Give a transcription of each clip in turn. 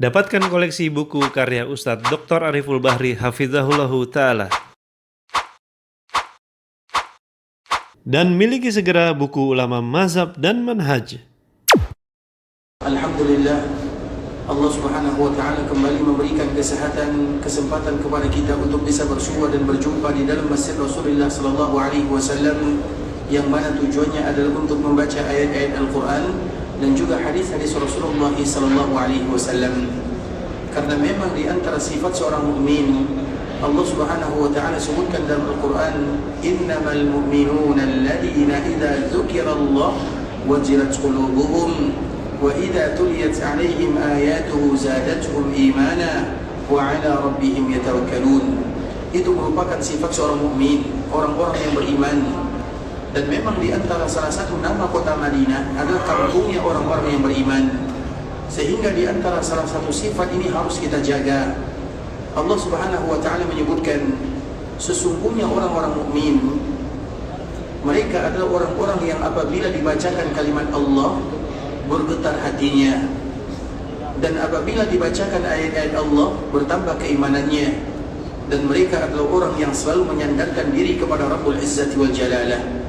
Dapatkan koleksi buku karya Ustadz Dr. Ariful Bahri Hafizahullahu Ta'ala. Dan miliki segera buku ulama mazhab dan manhaj. Alhamdulillah, Allah Subhanahu wa Ta'ala kembali memberikan kesempatan kepada kita untuk bisa bersua dan berjumpa di dalam masjid Rasulullah sallallahu alaihi wasallam, yang mana tujuannya adalah untuk membaca ayat-ayat Al-Quran dan juga hadis-hadis Rasulullah sallallahu alaihi wasallam. Karena memang di antara sifat seorang mukmin, Allah Subhanahu wa Ta'ala sebutkan dalam Al-Quran, innamal mu'minuna alladhina idza dzukirallah wajilat qulubuhum wa idza tuliyat 'alaihim ayatuhu zadatuhum imana wa 'ala rabbihim yatawakkalun. Itu merupakan sifat seorang mukmin, orang-orang yang beriman. Dan memang di antara salah satu nama kota Madinah adalah kampungnya orang-orang yang beriman. Sehingga di antara salah satu sifat ini harus kita jaga. Allah Subhanahu wa Ta'ala menyebutkan, sesungguhnya orang-orang mukmin, mereka adalah orang-orang yang apabila dibacakan kalimat Allah bergetar hatinya, dan apabila dibacakan ayat-ayat Allah bertambah keimanannya. Dan mereka adalah orang yang selalu menyandarkan diri kepada Rabbul Izzati wal Jalalah.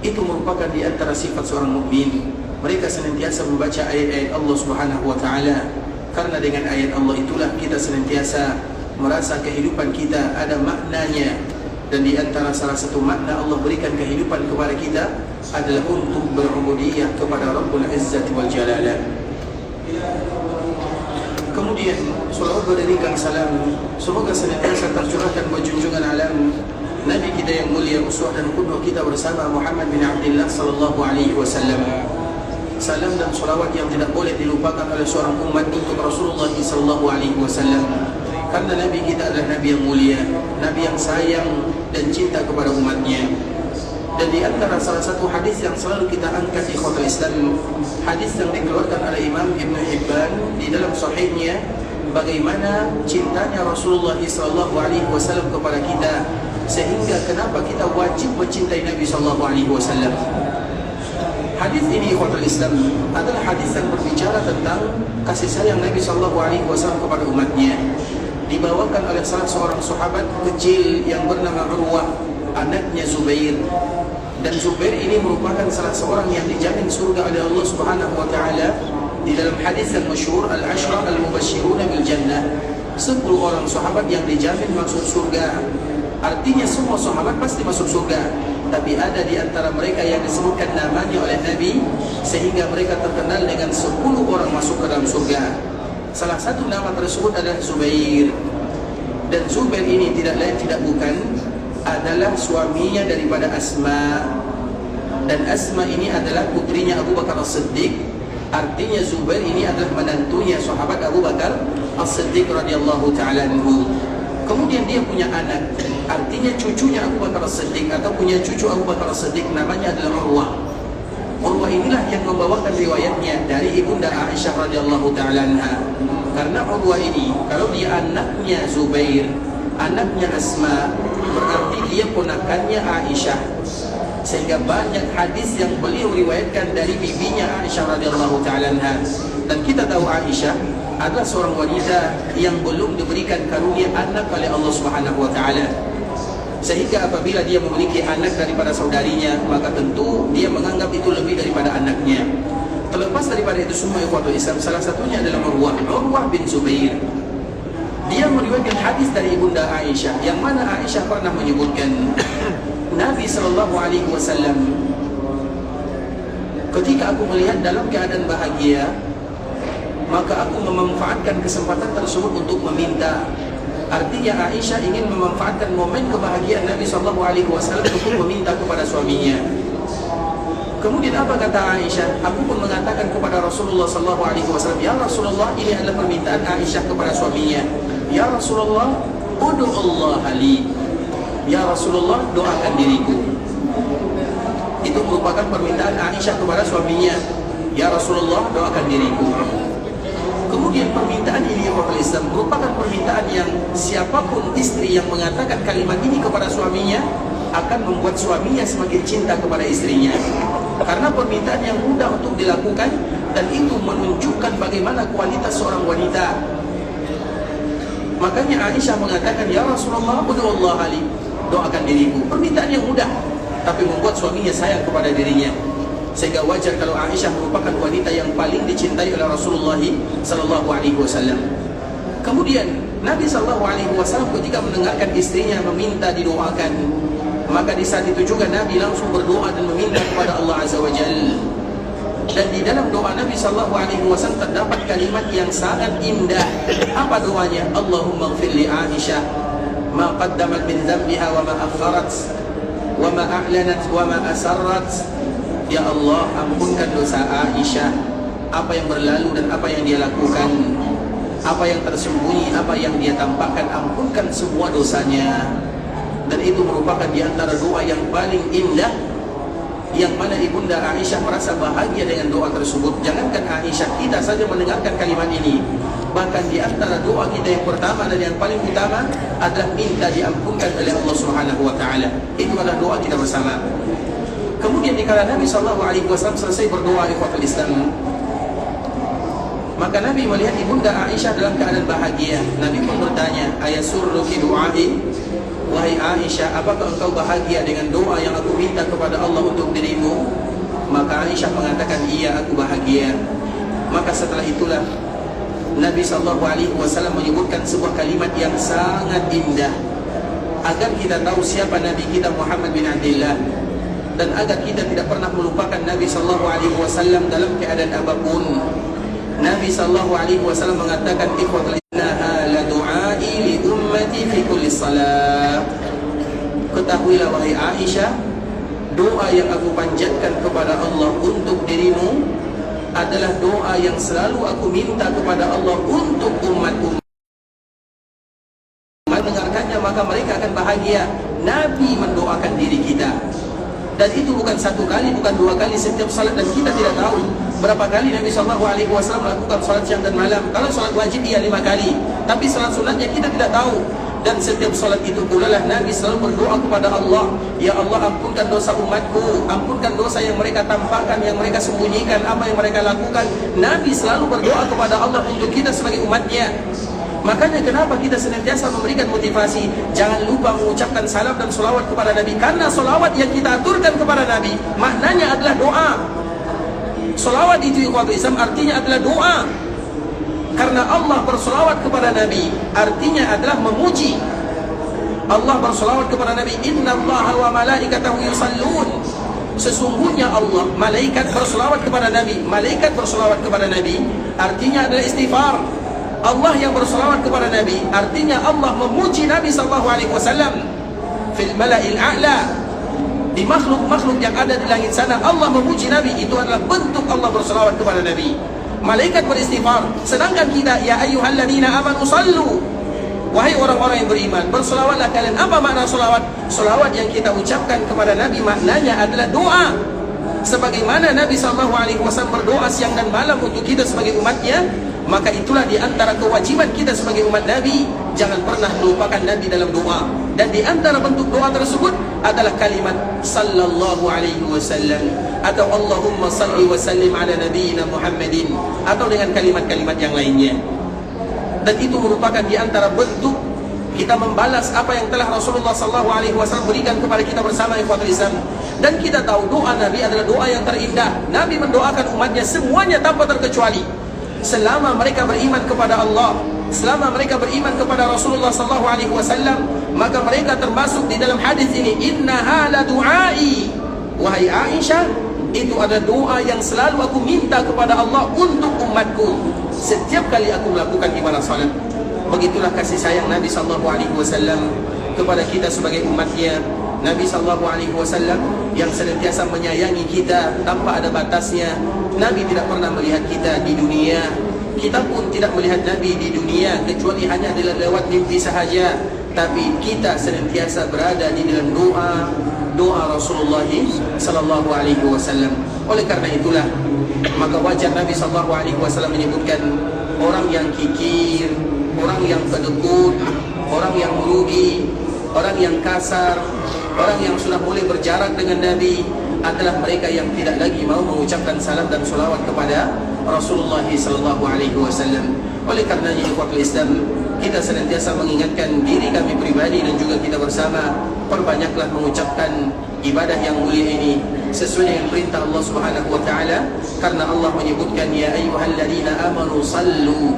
Itu merupakan di antara sifat seorang mukmin. Mereka senantiasa membaca ayat-ayat Allah Subhanahu wa Ta'ala, karena dengan ayat Allah itulah kita senantiasa merasa kehidupan kita ada maknanya. Dan di antara salah satu makna Allah berikan kehidupan kepada kita adalah untuk berubudiyah kepada Rabbul Izzati wal Jalalah. Kemudian salawat berikan salam semoga senantiasa tercurahkan buat junjungan alam Nabi kita yang mulia, uswah dan qudwah kita bersama Muhammad bin Abdullah sallallahu alaihi wasallam. Salam dan salawat yang tidak boleh dilupakan oleh seorang umat untuk Rasulullah sallallahu alaihi wasallam. Karena Nabi kita adalah Nabi yang mulia, Nabi yang sayang dan cinta kepada umatnya. Dan di antara salah satu hadis yang selalu kita angkat di khutbah Islam, hadis yang dikeluarkan oleh Imam Ibn Hibban di dalam sahihnya, bagaimana cintanya Rasulullah sallallahu alaihi wasallam kepada kita, sehingga kenapa kita wajib mencintai Nabi sallallahu alaihi wasallam. Hadis ini khutbah Islam adalah hadis yang berbicara tentang kasih sayang Nabi sallallahu alaihi wasallam kepada umatnya. Dibawakan oleh salah seorang sahabat kecil yang bernama Urwah, anaknya Zubair. Dan Zubair ini merupakan salah seorang yang dijamin surga oleh Allah Subhanahu wa Ta'ala. Di dalam hadis yang masyhur, al-ashra al-mubashshiruna bil jannah, 10 orang sahabat yang dijamin masuk surga. Artinya semua sahabat pasti masuk surga, tapi ada di antara mereka yang disebutkan namanya oleh Nabi, sehingga mereka terkenal dengan 10 orang masuk ke dalam surga. Salah satu nama tersebut adalah Zubair. Dan Zubair ini tidak lain tidak bukan adalah suaminya daripada Asma. Dan Asma ini adalah putrinya Abu Bakar As-Siddiq. Artinya Zubair ini adalah menantunya sahabat Abu Bakar As-Siddiq radhiyallahu ta'ala anhu. Kemudian dia punya anak, artinya cucunya Abu Bakar As-Siddiq, atau punya cucu Abu Bakar As-Siddiq, namanya adalah Urwah. Urwah inilah yang membawakan riwayatnya dari ibunda Aisyah radhiyallahu ta'ala anha. Karena Urwah ini, kalau dia anaknya Zubair, anaknya Asma, berarti dia ponakannya Aisyah. Sehingga banyak hadis yang beliau riwayatkan dari bibinya Aisyah radhiyallahu ta'ala anha. Dan kita tahu Aisyah adalah seorang wanita yang belum diberikan karunia anak oleh Allah Subhanahu wa Ta'ala. Sehingga apabila dia memiliki anak daripada saudarinya, maka tentu dia menganggap itu lebih daripada anaknya. Terlepas daripada itu semua, ikhwatul Islam, salah satunya adalah Urwah bin Zubair. Dia meriwayatkan hadis dari ibunda Aisyah, yang mana Aisyah pernah menyebutkan, Nabi sallallahu alaihi wasallam, ketika aku melihat dalam keadaan bahagia, maka aku memanfaatkan kesempatan tersebut untuk meminta. Artinya Aisyah ingin memanfaatkan momen kebahagiaan Nabi SAW untuk meminta kepada suaminya. Kemudian apa kata Aisyah? Aku pun mengatakan kepada Rasulullah SAW, ya Rasulullah, ini adalah permintaan Aisyah kepada suaminya. Ya Rasulullah, ud'u Allah li. Ya Rasulullah, doakan diriku. Itu merupakan permintaan Aisyah kepada suaminya. Ya Rasulullah, doakan diriku. Kemudian permintaan ini Islam merupakan permintaan yang siapapun istri yang mengatakan kalimat ini kepada suaminya akan membuat suaminya semakin cinta kepada istrinya. Karena permintaan yang mudah untuk dilakukan, dan itu menunjukkan bagaimana bagaimana kualitas seorang wanita. Makanya Aisyah mengatakan, ya Rasulullah, ud'ullah li, doakan diriku. Permintaan yang mudah, tapi membuat suaminya sayang kepada dirinya. Sehingga wajar kalau Aisyah merupakan wanita yang paling dicintai oleh Rasulullah sallallahu alaihi wasallam. Kemudian Nabi sallallahu alaihi wasallam ketika mendengarkan istrinya meminta didoakan, maka di saat itu juga Nabi langsung berdoa dan meminta kepada Allah Azza wa Jalla. Dan di dalam doa Nabi sallallahu alaihi wasallam terdapat kalimat yang sangat indah. Apa doanya? Allahumma ighfir li Aisyah ma qaddamat min dhanbiha wa ma akharat wa ma a'lanat wa ma asarrat. Ya Allah, ampunkan dosa Aisyah, apa yang berlalu dan apa yang dia lakukan, apa yang tersembunyi, apa yang dia tampakkan, ampunkan semua dosanya. Dan itu merupakan di antara doa yang paling indah, yang mana ibunda Aisyah merasa bahagia dengan doa tersebut. Jangankan Aisyah, kita saja mendengarkan kalimat ini. Bahkan di antara doa kita yang pertama dan yang paling utama adalah minta diampunkan oleh Allah Subhanahu wa taala. Itu adalah doa kita bersama. Kemudian dikala Nabi sallallahu alaihi wasallam selesai berdoa ikhwatul Islam, maka Nabi melihat ibunda Aisyah dalam keadaan bahagia. Nabi pun bertanya, ayasurruki du'ai? Wahai Aisyah, apakah engkau bahagia dengan doa yang aku minta kepada Allah untuk dirimu? Maka Aisyah mengatakan, iya, aku bahagia. Maka setelah itulah Nabi SAW menyebutkan sebuah kalimat yang sangat indah, agar kita tahu siapa Nabi kita Muhammad bin Abdullah, dan agar kita tidak pernah melupakan Nabi SAW dalam keadaan apapun. Nabi SAW mengatakan, ikhwatul innaha la du'ai li ummati fi kulli salat. Ketahuilah wahai Aisyah, doa yang aku panjatkan kepada Allah untuk dirimu adalah doa yang selalu aku minta kepada Allah untuk umat-umat. Mendengarkannya maka mereka akan bahagia. Nabi mendoakan diri kita, dan itu bukan satu kali, bukan dua kali, setiap salat. Dan kita tidak tahu berapa kali Nabi SAW melakukan salat siang dan malam. Kalau salat wajib ia 5 kali, tapi salat sunatnya kita tidak tahu. Dan setiap salat itu pula lah Nabi selalu berdoa kepada Allah, ya Allah, ampunkan dosa umatku, ampunkan dosa yang mereka tampakkan, yang mereka sembunyikan, apa yang mereka lakukan. Nabi selalu berdoa kepada Allah untuk kita sebagai umatnya. Makanya kenapa kita senantiasa memberikan motivasi, jangan lupa mengucapkan salam dan solawat kepada Nabi. Karena solawat yang kita aturkan kepada Nabi maknanya adalah doa. Solawat itu ikhwatul Islam artinya adalah doa. Karena Allah bersolawat kepada Nabi artinya adalah memuji. Allah bersolawat kepada Nabi, Inna Allah wa malaikatahu yusallun. Sesungguhnya Allah, malaikat bersolawat kepada Nabi. Malaikat bersolawat kepada Nabi artinya adalah istighfar. Allah yang bersolawat kepada Nabi artinya Allah memuji Nabi SAW fil mala'il a'la. Di makhluk-makhluk yang ada di langit sana Allah memuji Nabi. Itu adalah bentuk Allah bersolawat kepada Nabi. Malaikat beristighfar. Sedangkan kita, ya ayyuhalladzina amanu sallu, wahai orang-orang yang beriman, bersolawatlah kalian. Apa makna solawat? Solawat yang kita ucapkan kepada Nabi maknanya adalah doa. Sebagaimana Nabi SAW berdoa siang dan malam untuk kita sebagai umatnya, maka itulah di antara kewajiban kita sebagai umat Nabi. Jangan pernah melupakan Nabi dalam doa. Dan di antara bentuk doa tersebut adalah kalimat sallallahu alaihi wasallam, atau Allahumma salli wa sallim ala nabiyyina Muhammadin, atau dengan kalimat-kalimat yang lainnya. Dan itu merupakan di antara bentuk kita membalas apa yang telah Rasulullah SAW berikan kepada kita bersama ikhwatul Islam. Dan kita tahu doa Nabi adalah doa yang terindah. Nabi mendoakan umatnya semuanya tanpa terkecuali. Selama mereka beriman kepada Allah, selama mereka beriman kepada Rasulullah SAW, maka mereka termasuk di dalam hadis ini, innaha la du'ai. Wahai Aisyah, itu adalah doa yang selalu aku minta kepada Allah untuk umatku setiap kali aku melakukan ibadah salat. Begitulah kasih sayang Nabi SAW kepada kita sebagai umatnya. Nabi SAW yang senantiasa menyayangi kita tanpa ada batasnya. Nabi tidak pernah melihat kita di dunia, kita pun tidak melihat Nabi di dunia kecuali hanya adalah lewat mimpi sahaja. Tapi kita senantiasa berada di dalam doa Rasulullah SAW. Oleh karena itulah maka wajar Nabi SAW menyebutkan orang yang kikir, orang yang kedekut, orang yang merugi, orang yang kasar, orang yang sudah mulai berjarak dengan Nabi adalah mereka yang tidak lagi mau mengucapkan salam dan solawat kepada Rasulullah sallallahu alaihi wasallam. Oleh karenanya ikhwatul Islam, kita senantiasa mengingatkan diri kami pribadi dan juga kita bersama, perbanyaklah mengucapkan ibadah yang mulia ini sesuai dengan perintah Allah Subhanahu wa taala, karena Allah menyebutkan ya ayyuhalladzina amanu sallu,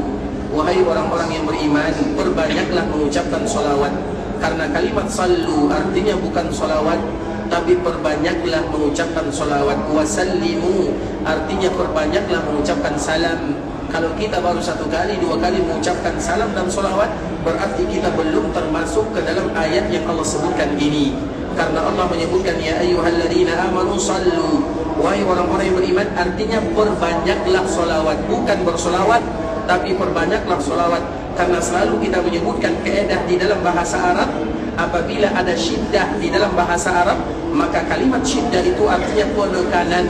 wahai orang-orang yang beriman, perbanyaklah mengucapkan salawat. Karena kalimat sallu artinya bukan salawat, tapi perbanyaklah mengucapkan salawat. Wasallimu artinya perbanyaklah mengucapkan salam. Kalau kita baru satu kali, dua kali mengucapkan salam dan salawat, berarti kita belum termasuk ke dalam ayat yang Allah sebutkan ini. Karena Allah menyebutkan ya ayyuhalladzina amanu sallu, wahai orang-orang yang beriman, artinya perbanyaklah salawat, bukan bersolawat, tapi perbanyaklah salawat. Karena selalu kita menyebutkan kaedah di dalam bahasa Arab, apabila ada syiddah di dalam bahasa Arab, maka kalimat syiddah itu artinya penekanan.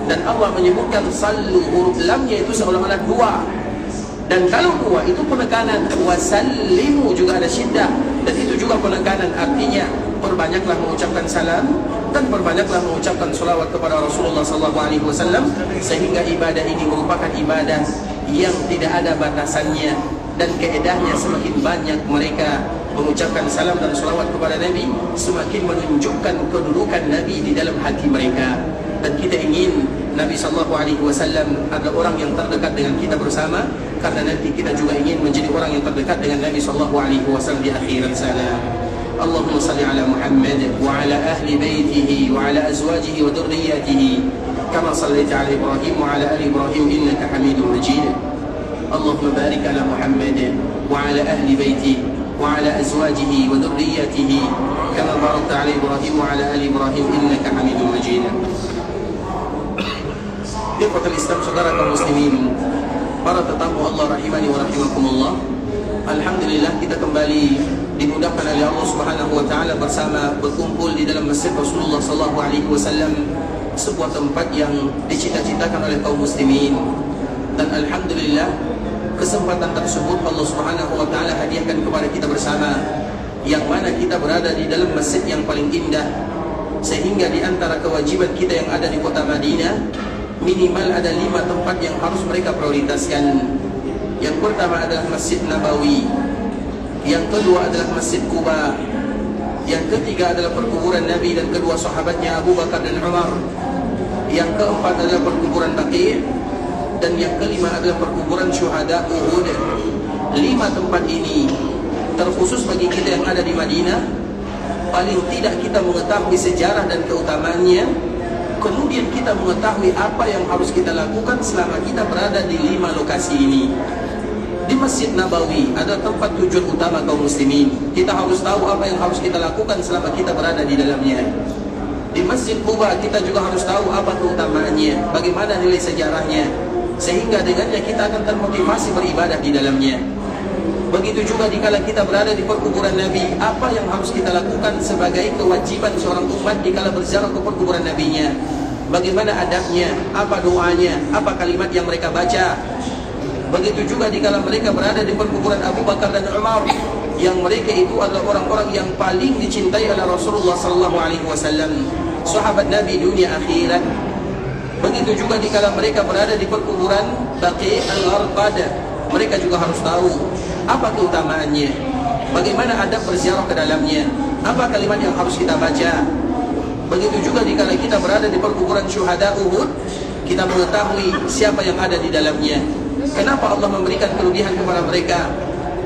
Dan Allah menyebutkan sallu, huruf lamnya itu seolah-olah dua, dan kalau dua itu penekanan. Wasallimu juga ada syiddah, dan itu juga penekanan. Artinya perbanyaklah mengucapkan salam dan perbanyaklah mengucapkan salawat kepada Rasulullah SAW, sehingga ibadah ini merupakan ibadah yang tidak ada batasannya. Dan keedahnya semakin banyak mereka mengucapkan salam dan salawat kepada Nabi, semakin menunjukkan kedudukan Nabi di dalam hati mereka. Dan kita ingin Nabi SAW adalah orang yang terdekat dengan kita bersama, karena nanti kita juga ingin menjadi orang yang terdekat dengan Nabi SAW di akhirat sana. Allahumma salli ala Muhammad wa ala ahli baitihi wa ala azwajihi wa dhurriyyatihi kama sallaita ala Ibrahim wa ala ali Ibrahim innaka Hamidum Majid. Allahumma barik ala Muhammad wa ala ahli baitihi wa ala azwajihi wa dhurriyyatihi kama barakta ala Ibrahim wa ala ali Ibrahim innaka Hamidum Majid. Ikhwatul Islam, saudara kaum muslimin, para tetamu Allah rahimani wa rahimakumullah. Alhamdulillah kita kembali dimudahkan oleh Allah Subhanahu wa taala bersama berkumpul di dalam Masjid Rasulullah sallallahu alaihi wasallam, sebuah tempat yang dicita-citakan oleh kaum muslimin. Dan alhamdulillah kesempatan tersebut Allah Subhanahu wa taala hadiahkan kepada kita bersama, yang mana kita berada di dalam masjid yang paling indah, sehingga di antara kewajiban kita yang ada di kota Madinah, minimal ada 5 tempat yang harus mereka prioritaskan. Yang pertama adalah Masjid Nabawi, yang kedua adalah Masjid Quba, yang ketiga adalah perkuburan Nabi dan kedua sahabatnya Abu Bakar dan Umar, yang keempat adalah perkuburan Baqi', dan yang kelima adalah perkuburan syuhada Uhud. 5 tempat ini terkhusus bagi kita yang ada di Madinah. Paling tidak kita mengetahui sejarah dan keutamaannya, kemudian kita mengetahui apa yang harus kita lakukan selama kita berada di 5 lokasi ini. Di Masjid Nabawi ada tempat tujuan utama kaum muslimin. Kita harus tahu apa yang harus kita lakukan selama kita berada di dalamnya. Di Masjid Quba kita juga harus tahu apa keutamaannya, bagaimana nilai sejarahnya, sehingga dengannya kita akan termotivasi beribadah di dalamnya. Begitu juga dikala kita berada di perkuburan Nabi, apa yang harus kita lakukan sebagai kewajiban seorang umat dikala berziarah ke perkuburan Nabinya. Bagaimana adabnya, apa doanya, apa kalimat yang mereka baca. Begitu juga dikala mereka berada di perkuburan Abu Bakar dan Umar, yang mereka itu adalah orang-orang yang paling dicintai oleh Rasulullah SAW, sahabat Nabi dunia akhirat. Begitu juga dikala mereka berada di perkuburan Baqi' al-Gharqad, mereka juga harus tahu apa keutamaannya, bagaimana adab berziarah ke dalamnya, apa kalimat yang harus kita baca. Begitu juga dikala kita berada di perkuburan syuhada Uhud, kita mengetahui siapa yang ada di dalamnya, kenapa Allah memberikan kelebihan kepada mereka,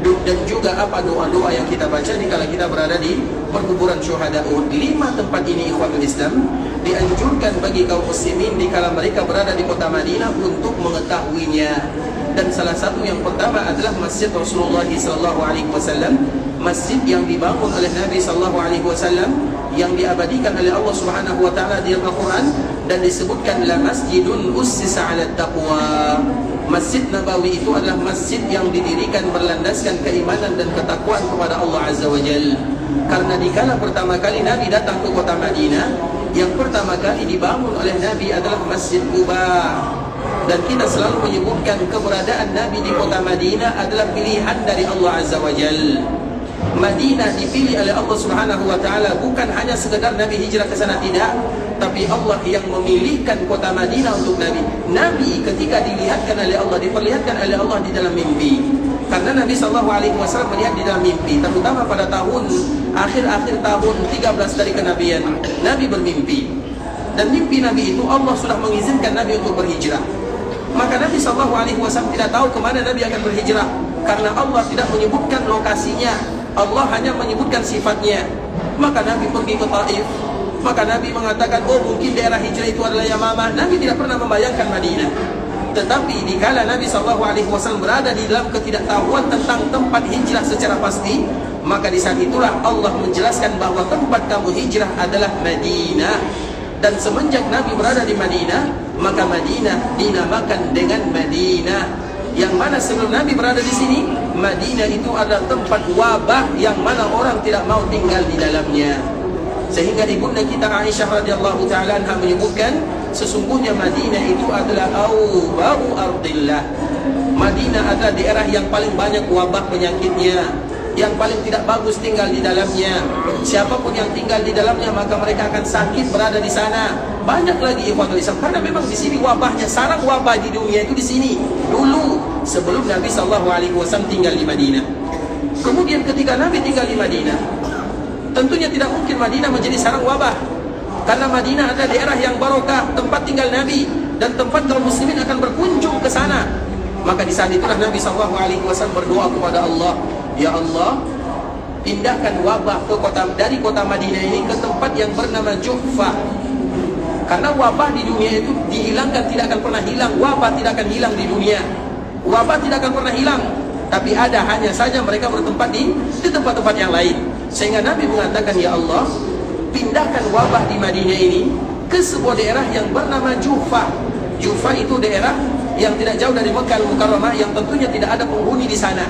dan juga apa doa-doa yang kita baca dikala kita berada di perkuburan syuhada Uhud. 5 tempat ini ikhwatul Islam dianjurkan bagi kaum muslimin dikala mereka berada di kota Madinah untuk mengetahuinya. Dan salah satu yang pertama adalah Masjid Rasulullah SAW, masjid yang dibangun oleh Nabi SAW, yang diabadikan oleh Allah Subhanahu wa taala di Al-Quran, dan disebutkan la masjidun ussisa 'ala taqwa. Masjid Nabawi itu adalah masjid yang didirikan berlandaskan keimanan dan ketakwaan kepada Allah Azza wa Jalla. Karena dikala pertama kali Nabi datang ke kota Madinah, yang pertama kali dibangun oleh Nabi adalah Masjid Quba. Dan kita selalu menyebutkan keberadaan Nabi di kota Madinah adalah pilihan dari Allah Azza wa Jalla. Madinah dipilih oleh Allah Subhanahu wa taala bukan hanya sekedar Nabi hijrah ke sana, tidak, tapi Allah yang memilihkan kota Madinah untuk Nabi. Nabi ketika diperlihatkan oleh Allah di dalam mimpi. Karena Nabi SAW melihat di dalam mimpi, terutama pada tahun akhir tahun 13 dari kenabian, Nabi bermimpi. Dan mimpi Nabi itu Allah sudah mengizinkan Nabi untuk berhijrah. Maka Nabi SAW tidak tahu kemana Nabi akan berhijrah, karena Allah tidak menyebutkan lokasinya, Allah hanya menyebutkan sifatnya. Maka Nabi pergi ke Taif. Maka Nabi mengatakan, oh mungkin daerah hijrah itu adalah Yamamah. Nabi tidak pernah membayangkan Madinah. Tetapi dikala Nabi SAW berada di dalam ketidaktahuan tentang tempat hijrah secara pasti, maka di saat itulah Allah menjelaskan bahwa tempat kamu hijrah adalah Madinah. Dan semenjak Nabi berada di Madinah, maka Madinah dinamakan dengan Madinah. Yang mana sebelum Nabi berada di sini, Madinah itu adalah tempat wabah yang mana orang tidak mau tinggal di dalamnya. Sehingga ibunda kita Aisyah radhiyallahu taala anha menyebutkan, sesungguhnya Madinah itu adalah awba'u ardillah. Madinah adalah daerah yang paling banyak wabah penyakitnya, yang paling tidak bagus tinggal di dalamnya. Siapapun yang tinggal di dalamnya maka mereka akan sakit berada di sana. Banyak lagi ikhwatul Islam, karena memang di sini wabahnya, sarang wabah di dunia itu di sini dulu sebelum Nabi SAW tinggal di Madinah. Kemudian ketika Nabi tinggal di Madinah, tentunya tidak mungkin Madinah menjadi sarang wabah, karena Madinah adalah daerah yang barokah, tempat tinggal Nabi, dan tempat kaum muslimin akan berkunjung ke sana. Maka di saat itulah Nabi SAW berdoa kepada Allah, ya Allah, pindahkan wabah dari kota Madinah ini ke tempat yang bernama Juhfa. Karena wabah di dunia itu dihilangkan, tidak akan pernah hilang. Wabah tidak akan hilang di dunia, wabah tidak akan pernah hilang, tapi ada, hanya saja mereka bertempat di tempat-tempat yang lain. Sehingga Nabi mengatakan, ya Allah, pindahkan wabah di Madinah ini ke sebuah daerah yang bernama Juhfa. Juhfa itu daerah yang tidak jauh dari Mekah Al-Mukarramah, yang tentunya tidak ada penghuni di sana.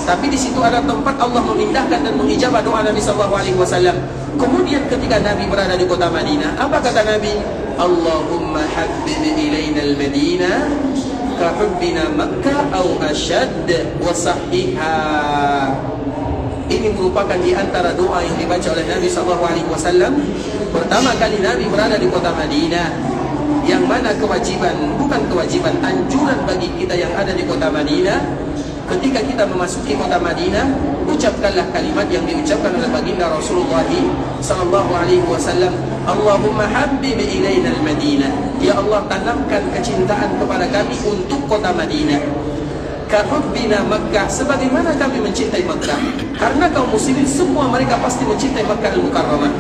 Tapi di situ ada tempat Allah memindahkan dan mengijabah doa Nabi SAW. Kemudian ketika Nabi berada di kota Madinah, apa kata Nabi? Allahumma habbib ilayna al-Madinah ka hubbina Makkah au ashad wa sahihha. Ini merupakan di antara doa yang dibaca oleh Nabi SAW pertama kali Nabi berada di kota Madinah, yang mana kewajiban, anjuran bagi kita yang ada di kota Madinah, ketika kita memasuki kota Madinah, ucapkanlah kalimat yang diucapkan oleh baginda Rasulullah SAW. Allahumma habbib ilayna al-Madinah. Ya Allah, tanamkan kecintaan kepada kami untuk kota Madinah. Kahubbina Makkah, sebagaimana kami mencintai Makkah. Karena kaum muslimin semua mereka pasti mencintai Makkah Al-Mukarramah.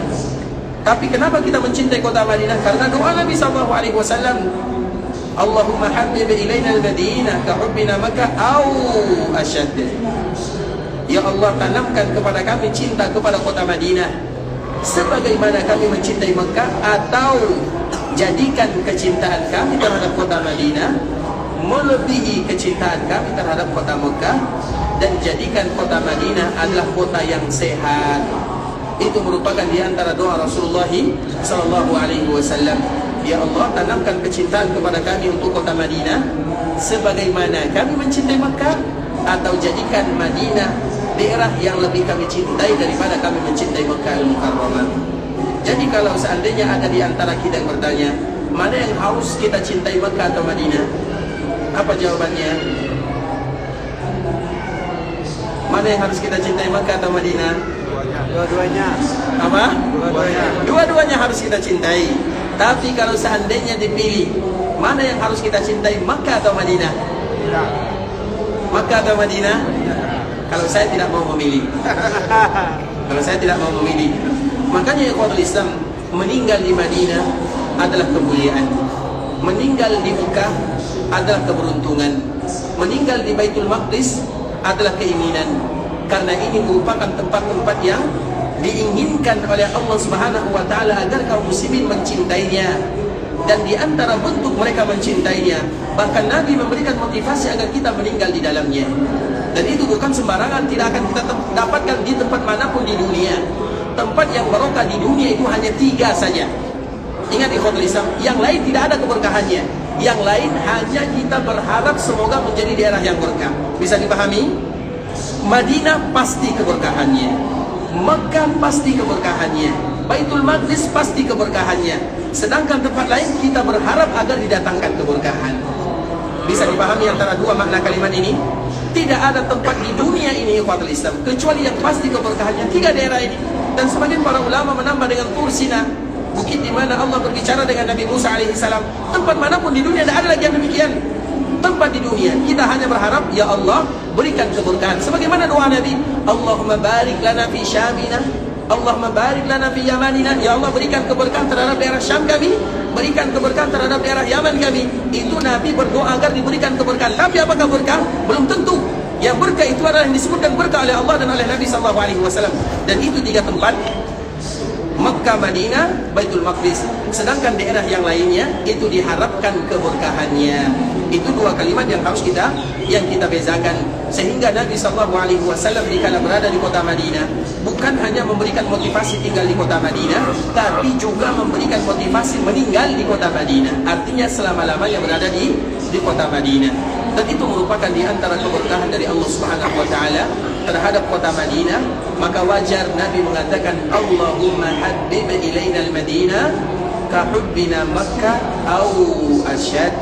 Tapi kenapa kita mencintai kota Madinah? Karena doa Nabi SAW, Allahumma habbib ilayna al-Madinah ka hubbina Makkah au ashad. Ya Allah, tanamkan kepada kami cinta kepada kota Madinah sebagaimana kami mencintai Makkah, atau jadikan kecintaan kami terhadap kota Madinah melebihi kecintaan kami terhadap kota Makkah, dan jadikan kota Madinah adalah kota yang sehat. Itu merupakan di antara doa Rasulullah SAW. Ya Allah, tanamkan kecintaan kepada kami untuk kota Madinah sebagaimana kami mencintai Makkah, atau jadikan Madinah daerah yang lebih kami cintai daripada kami mencintai Makkah Al-Mukarramah. Jadi kalau seandainya ada di antara kita yang bertanya, mana yang harus kita cintai, Makkah atau Madinah? Apa jawabannya? Mana yang harus kita cintai, Makkah atau Madinah? Dua-duanya. Apa? Dua-duanya. Dua-duanya harus kita cintai. Tapi kalau seandainya dipilih, mana yang harus kita cintai, Makkah atau Madinah? Makkah atau Madinah? Kalau saya tidak mau memilih. Kalau saya tidak mau memilih. Makanya ikhwatul Islam, meninggal di Madinah adalah kemuliaan. Meninggal di Mekah adalah keberuntungan. Meninggal di Baitul Maqdis adalah keinginan. Karena ini merupakan tempat-tempat yang diinginkan oleh Allah Subhanahu wa taala agar kaum muslimin mencintainya. Dan di antara bentuk mereka mencintainya, bahkan Nabi memberikan motivasi agar kita meninggal di dalamnya. Dan itu bukan sembarangan, tidak akan kita dapatkan di tempat manapun di dunia. Tempat yang barokah di dunia itu hanya 3 saja. Ingat ikhwatul Islam, yang lain tidak ada keberkahannya. Yang lain hanya kita berharap semoga menjadi daerah yang berkah. Bisa dipahami? Madinah pasti keberkahannya, Mekah pasti keberkahannya, Baitul Maqdis pasti keberkahannya. Sedangkan tempat lain kita berharap agar didatangkan keberkahan. Bisa dipahami antara dua makna kalimat ini? Tidak ada tempat di dunia ini ikhwatul Islam kecuali yang pasti keberkahannya tiga daerah ini. Dan sebagian para ulama menambah dengan Tur Sina, bukit di mana Allah berbicara dengan Nabi Musa alaihissalam. Tempat manapun di dunia tidak ada lagi yang demikian. Tempat di dunia kita hanya berharap, ya Allah berikan keberkahan. Sebagaimana doa Nabi, Allahumma barik lana fi Syamina, Allahumma barik lana fi Yamanina. Ya Allah berikan keberkahan terhadap daerah Syam kami, berikan keberkahan terhadap daerah Yaman kami. Itu Nabi berdoa agar diberikan keberkahan. Tapi apakah berkah? Belum tentu. Yang berkah itu adalah yang disebutkan berkah oleh Allah dan oleh Nabi SAW. Dan itu tiga tempat: Mekah, Madinah, Baitul Maqdis. Sedangkan daerah yang lainnya itu diharapkan keberkahannya. Itu dua kalimat yang harus kita bezakan. Sehingga Nabi SAW dikala berada di kota Madinah bukan hanya memberikan motivasi tinggal di kota Madinah, tapi juga memberikan motivasi meninggal di kota Madinah. Artinya selama-lamanya berada di kota Madinah. Dan itu merupakan di antara keberkahan dari Allah Subhanahu wa taala terhadap kota Madinah. Maka wajar Nabi mengatakan, Allahumma habbib ilaina al-Madinah ka hubbina Makkah au asyad.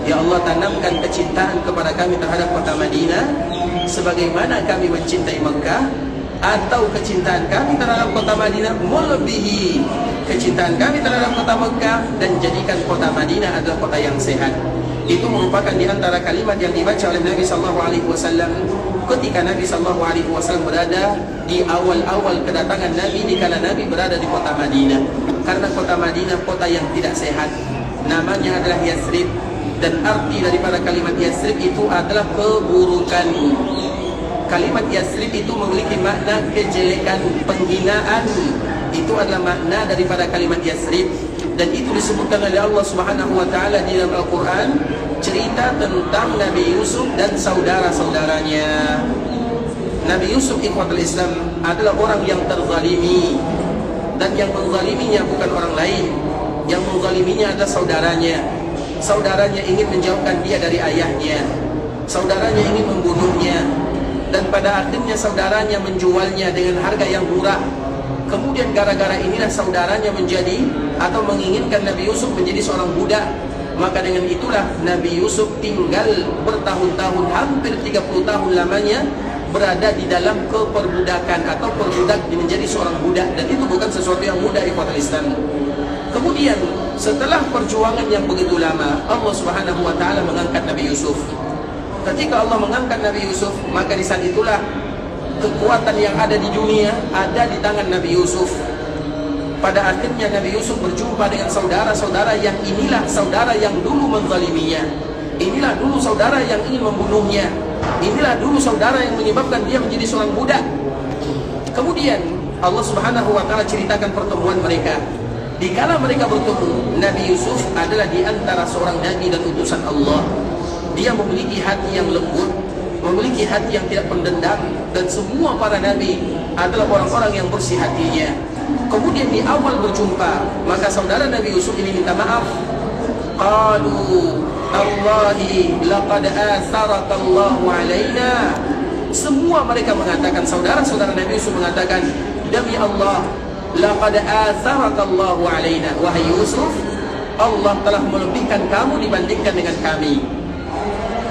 Ya Allah, tanamkan kecintaan kepada kami terhadap kota Madinah sebagaimana kami mencintai Mekah, atau kecintaan kami terhadap kota Madinah melebihi kecintaan kami terhadap kota Mekah, dan jadikan kota Madinah adalah kota yang sehat. Itu merupakan di antara kalimat yang dibaca oleh Nabi SAW ketika Nabi SAW berada di awal-awal kedatangan Nabi, dikala Nabi berada di kota Madinah. Karena kota Madinah kota yang tidak sehat, namanya adalah Yathrib. Dan arti daripada kalimat Yathrib itu adalah keburukan. Kalimat Yathrib itu memiliki makna kejelekan, penghinaan. Itu adalah makna daripada kalimat Yathrib. Dan itu disebutkan oleh Allah Subhanahu wa taala di dalam Al-Qur'an, cerita tentang Nabi Yusuf dan saudara-saudaranya. Nabi Yusuf ikhwatul Islam adalah orang yang terzalimi, dan yang menzaliminya bukan orang lain. Yang menzaliminya adalah saudaranya. Saudaranya ingin menjauhkan dia dari ayahnya, saudaranya ingin membunuhnya, dan pada akhirnya saudaranya menjualnya dengan harga yang murah. Kemudian gara-gara inilah saudaranya menjadi atau menginginkan Nabi Yusuf menjadi seorang budak. Maka dengan itulah Nabi Yusuf tinggal bertahun-tahun, hampir 30 tahun lamanya berada di dalam keperbudakan atau perbudak menjadi seorang budak. Dan itu bukan sesuatu yang mudah ikhwatul Islam. Kemudian setelah perjuangan yang begitu lama, Allah Subhanahu wa taala mengangkat Nabi Yusuf. Ketika Allah mengangkat Nabi Yusuf, maka di saat itulah kekuatan yang ada di dunia ada di tangan Nabi Yusuf. Pada akhirnya Nabi Yusuf berjumpa dengan saudara-saudara yang inilah saudara yang dulu menzaliminya. Inilah dulu saudara yang ingin membunuhnya. Inilah dulu saudara yang menyebabkan dia menjadi seorang budak. Kemudian Allah Subhanahu wa taala ceritakan pertemuan mereka. Dikala mereka bertemu, Nabi Yusuf adalah di antara seorang nabi dan utusan Allah. Dia memiliki hati yang lembut, memiliki hati yang tidak pendendam, dan semua para nabi adalah orang-orang yang bersih hatinya. Kemudian di awal berjumpa, maka saudara Nabi Yusuf ini minta maaf. Qalu Allahi laqad atharaka Allahu alaina. Semua mereka mengatakan, saudara-saudara Nabi Yusuf mengatakan, demi Allah, laqad atharaka Allahu alaina. Wahai Yusuf, Allah telah melebihkan kamu dibandingkan dengan kami,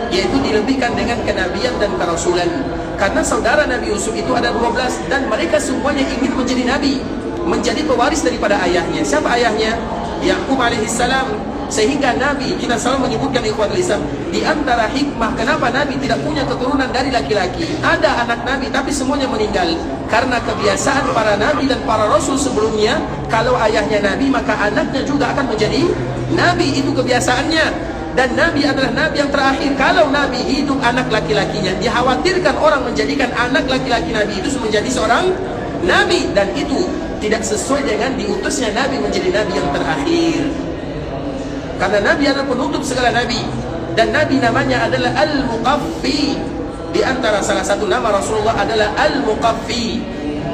yaitu dilebihkan dengan kenabian dan kerasulan. Karena saudara Nabi Yusuf itu ada 12, dan mereka semuanya ingin menjadi nabi, menjadi pewaris daripada ayahnya. Siapa ayahnya? Yaqub alaihissalam. Sehingga Nabi, kita selalu menyebutkan ikhwatul Islam, di antara hikmah kenapa Nabi tidak punya keturunan dari laki-laki. Ada anak Nabi tapi semuanya meninggal. Karena kebiasaan para Nabi dan para Rasul sebelumnya, kalau ayahnya Nabi maka anaknya juga akan menjadi Nabi. Itu kebiasaannya. Dan Nabi adalah Nabi yang terakhir. Kalau Nabi hidup anak laki-lakinya, dikhawatirkan orang menjadikan anak laki-laki Nabi itu menjadi seorang Nabi. Dan itu tidak sesuai dengan diutusnya Nabi menjadi Nabi yang terakhir. Karena Nabi adalah penutup segala Nabi. Dan Nabi namanya adalah Al-Muqaffi. Di antara salah satu nama Rasulullah adalah Al-Muqaffi,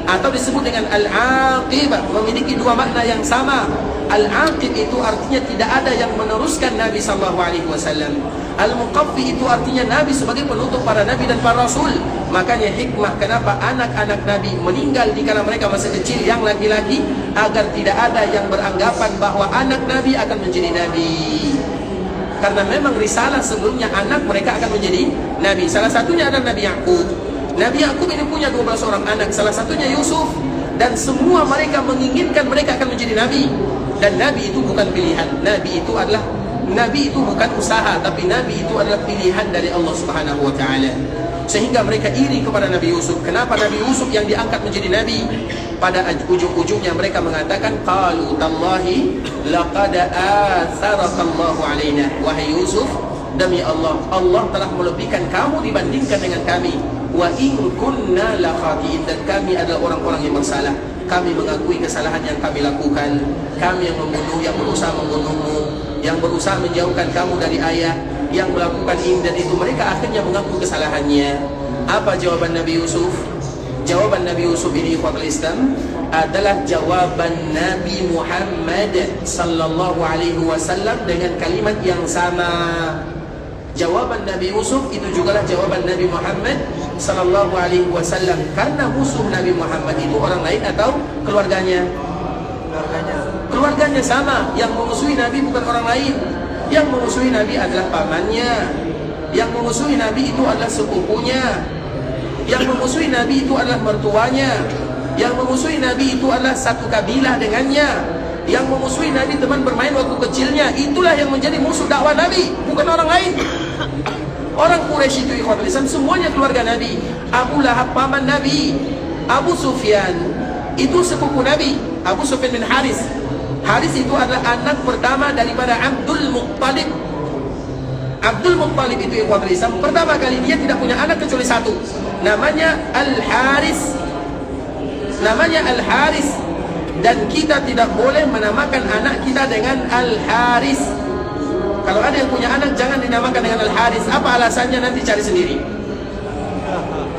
atau disebut dengan Al-Aqib. Memiliki dua makna yang sama. Al-aqib itu artinya tidak ada yang meneruskan Nabi SAW. Al-muqaffi itu artinya Nabi sebagai penutup para Nabi dan para Rasul. Makanya hikmah kenapa anak-anak Nabi meninggal dikala mereka masih kecil yang laki-laki, agar tidak ada yang beranggapan bahwa anak Nabi akan menjadi Nabi. Karena memang risalah sebelumnya anak mereka akan menjadi Nabi. Salah satunya adalah Nabi Ya'qub. Nabi Ya'qub ini punya 12 orang anak, salah satunya Yusuf. Dan semua mereka menginginkan mereka akan menjadi Nabi. Dan Nabi itu bukan pilihan. Nabi itu bukan usaha, tapi Nabi itu adalah pilihan dari Allah Subhanahu wa taala. Sehingga mereka iri kepada Nabi Yusuf. Kenapa Nabi Yusuf yang diangkat menjadi Nabi? Pada ujung-ujungnya mereka mengatakan, qalu tallahi laqad atharakallahu alaina. Wahai Yusuf, demi Allah, Allah telah melebihkan kamu dibandingkan dengan kami. Wa in kunna la khatiin, dan kami adalah orang-orang yang bersalah. Kami mengakui kesalahan yang kami lakukan. Kami yang membunuh, yang berusaha membunuhmu, yang berusaha menjauhkan kamu dari ayah, yang melakukan ini dan itu. Mereka akhirnya mengaku kesalahannya. Apa jawaban Nabi Yusuf? Jawaban Nabi Yusuf ini, ikhwatul Islam, adalah jawaban Nabi Muhammad sallallahu alaihi wasallam dengan kalimat yang sama. Jawaban Nabi Yusuf itu jugalah jawaban Nabi Muhammad sallallahu alaihi wasallam. Karena musuh Nabi Muhammad itu orang lain atau keluarganya? Keluarganya sama. Yang memusuhi Nabi bukan orang lain. Yang memusuhi Nabi adalah pamannya. Yang memusuhi Nabi itu adalah sepupunya. Yang memusuhi Nabi itu adalah mertuanya. Yang memusuhi Nabi itu adalah satu kabilah dengannya. Yang memusuhi Nabi teman bermain waktu kecilnya. Itulah yang menjadi musuh dakwah Nabi, bukan orang lain. Orang Quraisy itu, ikhwatul Islam, semuanya keluarga Nabi. Abu Lahab paman Nabi. Abu Sufyan itu sepupu Nabi. Abu Sufyan bin Haris. Haris itu adalah anak pertama daripada Abdul Muttalib. Abdul Muttalib itu, ikhwatul Islam, pertama kali dia tidak punya anak kecuali satu. Namanya Al-Haris. Namanya Al-Haris. Dan kita tidak boleh menamakan anak kita dengan Al-Haris. Kalau ada yang punya anak, jangan dinamakan dengan Al-Haris. Apa alasannya nanti cari sendiri.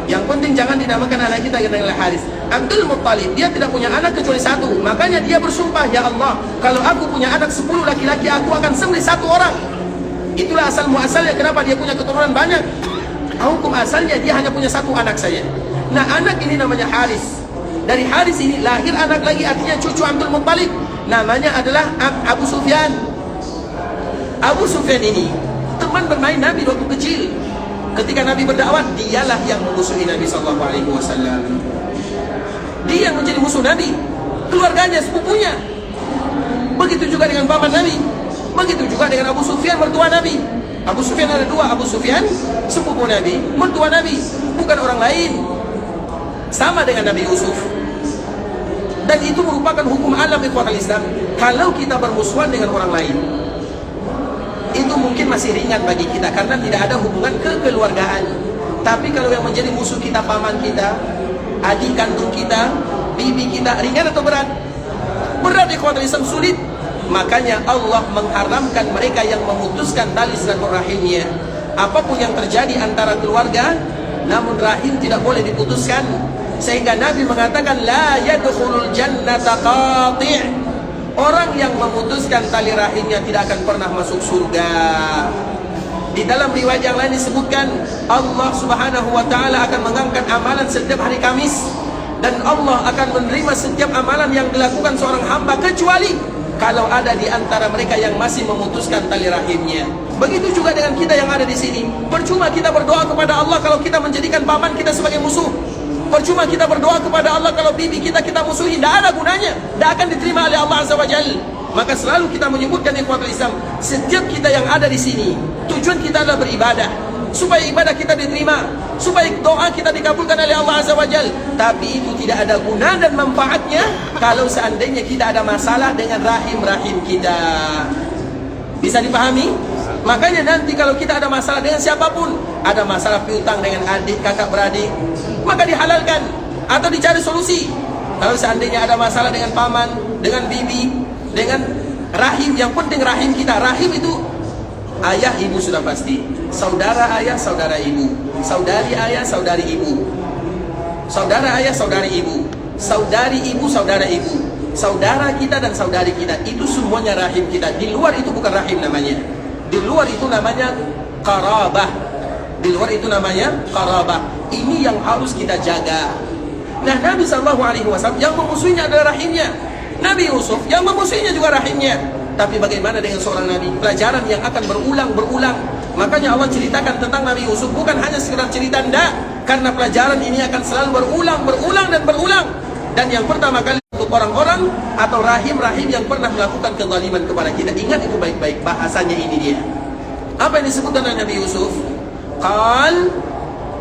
Yang penting jangan dinamakan anak kita dengan Al-Haris. Abdul Muttalib, dia tidak punya anak kecuali satu. Makanya dia bersumpah, ya Allah, kalau aku punya anak 10 laki-laki, aku akan sembelih 1 orang. Itulah asal muasalnya kenapa dia punya keturunan banyak. Hukum asalnya dia hanya punya 1 anak saja. Nah, anak ini namanya Haris. Dari Haris ini lahir anak lagi, artinya cucu Abdul Muttalib. Namanya adalah Abu Sufyan. Abu Sufyan ini teman bermain Nabi waktu kecil. Ketika Nabi berdakwah, dialah yang memusuhi Nabi SAW. Dia yang menjadi musuh Nabi. Keluarganya, sepupunya. Begitu juga dengan paman Nabi. Begitu juga dengan Abu Sufyan, mertua Nabi. Abu Sufyan ada 2. Abu Sufyan sepupu Nabi, mertua Nabi, bukan orang lain. Sama dengan Nabi Yusuf. Dan itu merupakan hukum alam ikhwatul Islam. Kalau kita bermusuhan dengan orang lain, itu mungkin masih ringan bagi kita karena tidak ada hubungan kekeluargaan. Tapi kalau yang menjadi musuh kita paman kita, adik kandung kita, bibi kita, ringan atau berat? Berat ikhwatul Islam, sulit. Makanya Allah mengharamkan mereka yang memutuskan tali silaturahimnya. Apapun yang terjadi antara keluarga, namun rahim tidak boleh diputuskan. Sehingga Nabi mengatakan, la yadkhulul jannata qati'. Orang yang memutuskan tali rahimnya tidak akan pernah masuk surga. Di dalam riwayat yang lain disebutkan, Allah Subhanahu wa taala akan mengangkat amalan setiap hari Kamis, dan Allah akan menerima setiap amalan yang dilakukan seorang hamba, kecuali kalau ada di antara mereka yang masih memutuskan tali rahimnya. Begitu juga dengan kita yang ada di sini. Percuma kita berdoa kepada Allah kalau kita menjadikan paman kita sebagai musuh. Percuma kita berdoa kepada Allah kalau bibi kita musuhi. Tidak ada gunanya. Tidak akan diterima oleh Allah Azza wa Jalla. Maka selalu kita menyebutkan ikhwatul Islam, setiap kita yang ada di sini, tujuan kita adalah beribadah, supaya ibadah kita diterima, supaya doa kita dikabulkan oleh Allah Azza wa Jalla. Tapi itu tidak ada guna dan manfaatnya kalau seandainya kita ada masalah dengan rahim-rahim kita. Bisa dipahami? Makanya nanti kalau kita ada masalah dengan siapapun, ada masalah piutang dengan adik, kakak beradik, maka dihalalkan atau dicari solusi. Kalau seandainya ada masalah dengan paman, dengan bibi, dengan rahim, yang penting rahim kita. Rahim itu ayah ibu sudah pasti, saudara ayah saudara ibu, saudari ayah saudari ibu, saudara ayah saudari ibu, saudari ibu saudara ibu, saudara kita dan saudari kita itu semuanya rahim kita. Di luar itu bukan rahim namanya. Di luar itu namanya qarabah. Di luar itu namanya qarabah. Ini yang harus kita jaga. Nah, Nabi SAW yang memusuhinya adalah rahimnya. Nabi Yusuf yang memusuhinya juga rahimnya. Tapi bagaimana dengan seorang Nabi? Pelajaran yang akan berulang-berulang. Makanya Allah ceritakan tentang Nabi Yusuf bukan hanya sekedar cerita, enggak. Karena pelajaran ini akan selalu berulang dan berulang. Dan yang pertama kali untuk orang-orang atau rahim-rahim yang pernah melakukan kezaliman kepada kita. Ingat itu baik-baik, bahasanya ini dia. Apa yang disebutkan oleh Nabi Yusuf? Qal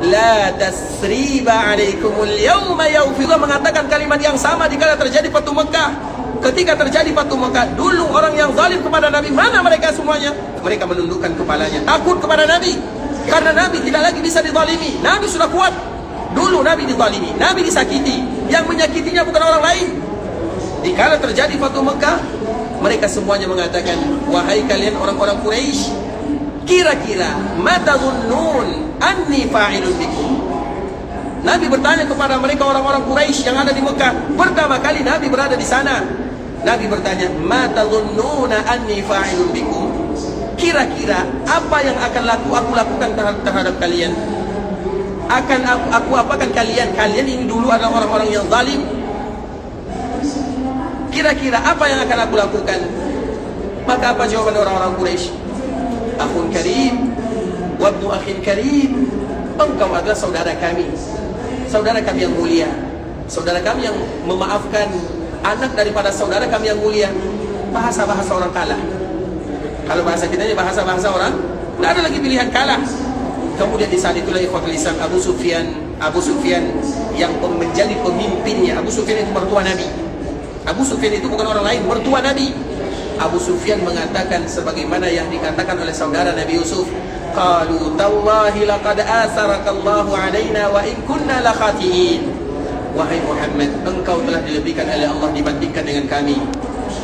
la tasriba alaikumul yawma yawfiq. Mengatakan kalimat yang sama dikala terjadi Fatu Mekah. Ketika terjadi Fatu Mekah, dulu orang yang zalim kepada Nabi, mana mereka semuanya? Mereka menundukkan kepalanya, takut kepada Nabi. Karena Nabi tidak lagi bisa dizalimi. Nabi sudah kuat. Dulu Nabi dizalimi, Nabi disakiti. Yang menyakitinya bukan orang lain. Dikala terjadi Fatu Mekah, mereka semuanya mengatakan, wahai kalian orang-orang Quraisy, kira-kira mata dhunnun anni fa'ilun bikum. Nabi bertanya kepada mereka orang-orang Quraisy yang ada di Mekah. Pertama kali Nabi berada di sana, Nabi bertanya, mata dhunnuna anni fa'ilun bikum. Kira-kira apa yang akan aku lakukan terhadap kalian? Akan aku apakan kalian? Kalian ini dulu adalah orang-orang yang zalim. Kira-kira apa yang akan aku lakukan? Maka apa jawaban orang-orang Quraisy? Akhun karim wa ibnu akhin karim. Engkau adalah saudara kami yang mulia, saudara kami yang memaafkan, anak daripada saudara kami yang mulia. Bahasa-bahasa orang kalah. Kalau bahasa kita ini bahasa-bahasa orang, tidak ada lagi pilihan kalah. Kemudian di saat itulah ikhwatul Islam, Abu Sufyan yang menjadi pemimpinnya. Abu Sufyan itu mertua Nabi. Abu Sufyan itu bukan orang lain, mertua Nabi. Abu Sufyan mengatakan sebagaimana yang dikatakan oleh saudara Nabi Yusuf, qalu tallahi laqad asarakallahu alaina wa in kunna lakhatiin. Wahai Muhammad, engkau telah dilebihkan oleh Allah dibandingkan dengan kami.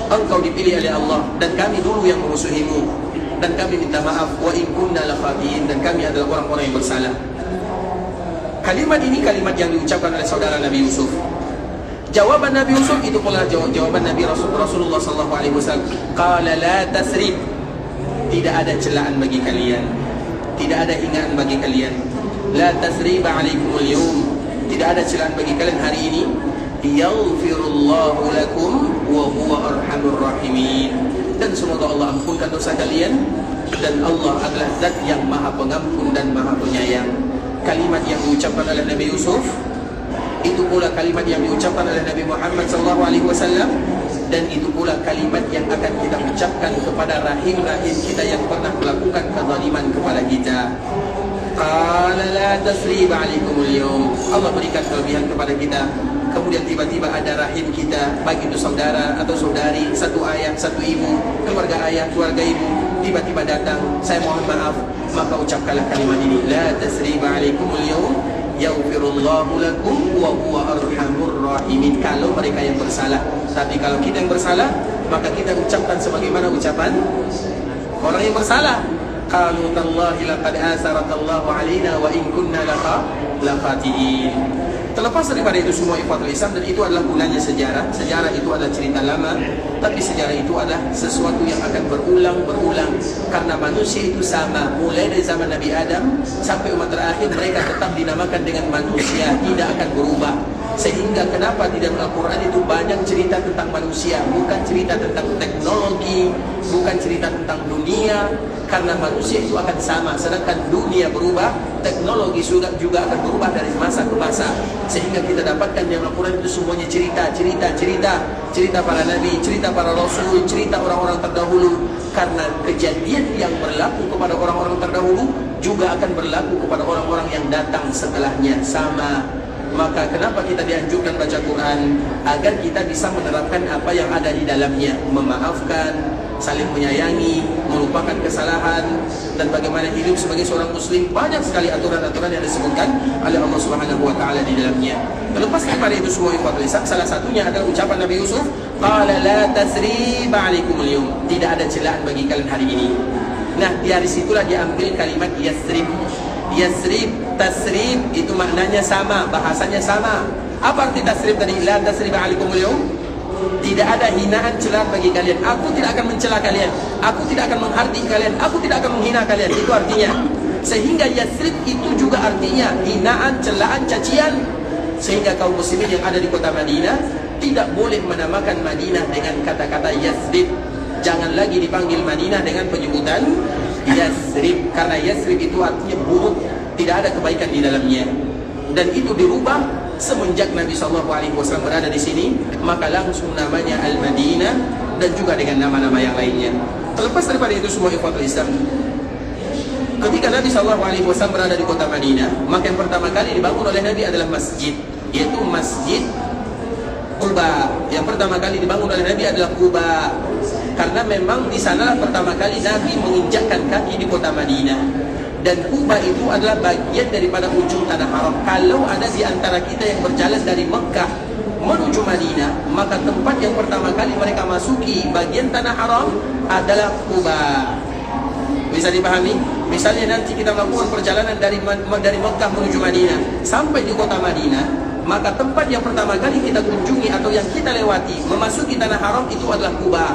Engkau dipilih oleh Allah dan kami dulu yang memusuhimu. Dan kami minta maaf, wa in kunna lakhatiin, dan kami adalah orang-orang yang bersalah. Kalimat ini kalimat yang diucapkan oleh saudara Nabi Yusuf. Jawaban Nabi Yusuf itu pula jawaban Nabi Rasulullah SAW. Qala la tasrib. Tidak ada celaan bagi kalian, tidak ada hinaan bagi kalian. La tasriba alaikumul yawm. Tidak ada celaan bagi kalian hari ini. Yaghfirullahu lakum wa huwa arhamur rahimin. Dan semoga Allah ampunkan dosa kalian, dan Allah adalah zat yang maha pengampun dan maha penyayang. Kalimat yang diucapkan oleh Nabi Yusuf itu pula kalimat yang diucapkan oleh Nabi Muhammad SAW, dan itu pula kalimat yang akan kita ucapkan kepada rahim-rahim kita yang pernah melakukan kezaliman kepada kita. Qala la tasriba alaikumul yawm. Allah berikan kelebihan kepada kita. Kemudian tiba-tiba ada rahim kita, baik itu saudara atau saudari, satu ayah, satu ibu, keluarga ayah, keluarga ibu, tiba-tiba datang, saya mohon maaf, maka ucapkanlah kalimat ini, la tasriba alaikumul yawm yaghfirullahu lakum wa huwa arhamur rahimin. Kalau mereka yang bersalah. Tapi kalau kita yang bersalah, maka kita ucapkan sebagaimana ucapan orang yang bersalah. Qalu tallahi laqad asarakallahu alaina wa in kunna lakhatiin. Terlepas daripada itu semua ikhwatul Islam, dan itu adalah gunanya sejarah. Sejarah itu adalah cerita lama, tapi sejarah itu adalah sesuatu yang akan berulang-berulang. Karena manusia itu sama, mulai dari zaman Nabi Adam sampai umat terakhir, mereka tetap dinamakan dengan manusia, tidak akan berubah. Sehingga kenapa di dalam Al-Quran itu banyak cerita tentang manusia, bukan cerita tentang teknologi, bukan cerita tentang dunia. Karena manusia itu akan sama, sedangkan dunia berubah, teknologi juga akan berubah dari masa ke masa. Sehingga kita dapatkan yang Al-Quran itu semuanya cerita para nabi, cerita para rasul, cerita orang-orang terdahulu. Karena kejadian yang berlaku kepada orang-orang terdahulu juga akan berlaku kepada orang-orang yang datang setelahnya, sama. Maka kenapa kita dianjurkan baca Quran? Agar kita bisa menerapkan apa yang ada di dalamnya, memaafkan, saling menyayangi, melupakan kesalahan, dan bagaimana hidup sebagai seorang muslim. Banyak sekali aturan-aturan yang disebutkan oleh Allah Subhanahu wa taala di dalamnya. Terlepas daripada itu semua ikhwatul Islam, salah satunya adalah ucapan Nabi Yusuf, qala la tasriba alaikumul yawm. Tidak ada celaan bagi kalian hari ini. Nah, dari situlah diambil kalimat yasrib. Yasrib, tasrib itu maknanya sama, bahasanya sama. Apa arti tasrib tadi? La tasriba alaikumul yawm. tidak ada hinaan celaan bagi kalian. Aku tidak akan mencela kalian, aku tidak akan menghardik kalian, aku tidak akan menghina kalian. Itu artinya. Sehingga Yathrib itu juga artinya hinaan, celaan, cacian. Sehingga kaum muslimin yang ada di kota Madinah tidak boleh menamakan Madinah dengan kata-kata Yathrib. Jangan lagi dipanggil Madinah dengan penyebutan Yathrib, karena Yathrib itu artinya buruk, tidak ada kebaikan di dalamnya. Dan itu dirubah semenjak Nabi SAW berada di sini, maka langsung namanya Al-Madinah dan juga dengan nama-nama yang lainnya. Terlepas daripada itu semua, ikhwatul Islam, ketika Nabi SAW berada di kota Madinah, maka yang pertama kali dibangun oleh Nabi adalah masjid, yaitu Masjid Quba. Yang pertama kali dibangun oleh Nabi adalah Quba, karena memang di sanalah pertama kali Nabi menginjakkan kaki di kota Madinah. Dan Quba itu adalah bagian daripada ujung tanah haram. Kalau ada di antara kita yang berjalan dari Mekah menuju Madinah, maka tempat yang pertama kali mereka masuki bagian tanah haram adalah Quba. Bisa dipahami? Misalnya nanti kita melakukan perjalanan dari Mekah menuju Madinah, sampai di kota Madinah, maka tempat yang pertama kali kita kunjungi atau yang kita lewati memasuki tanah haram itu adalah Quba.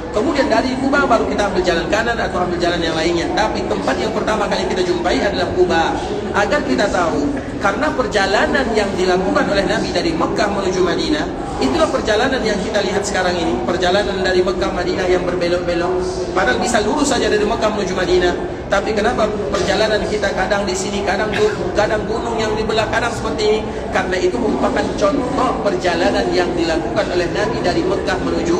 Kemudian dari Quba baru kita ambil jalan kanan atau ambil jalan yang lainnya. Tapi tempat yang pertama kali kita jumpai adalah Quba. Agar kita tahu, karena perjalanan yang dilakukan oleh Nabi dari Mekah menuju Madinah, itulah perjalanan yang kita lihat sekarang ini. Perjalanan dari Mekah Madinah yang berbelok-belok, padahal bisa lurus saja dari Mekah menuju Madinah. Tapi kenapa perjalanan kita kadang di sini, kadang gunung yang dibelah, kadang seperti ini? Karena itu merupakan contoh perjalanan yang dilakukan oleh Nabi dari Mekah menuju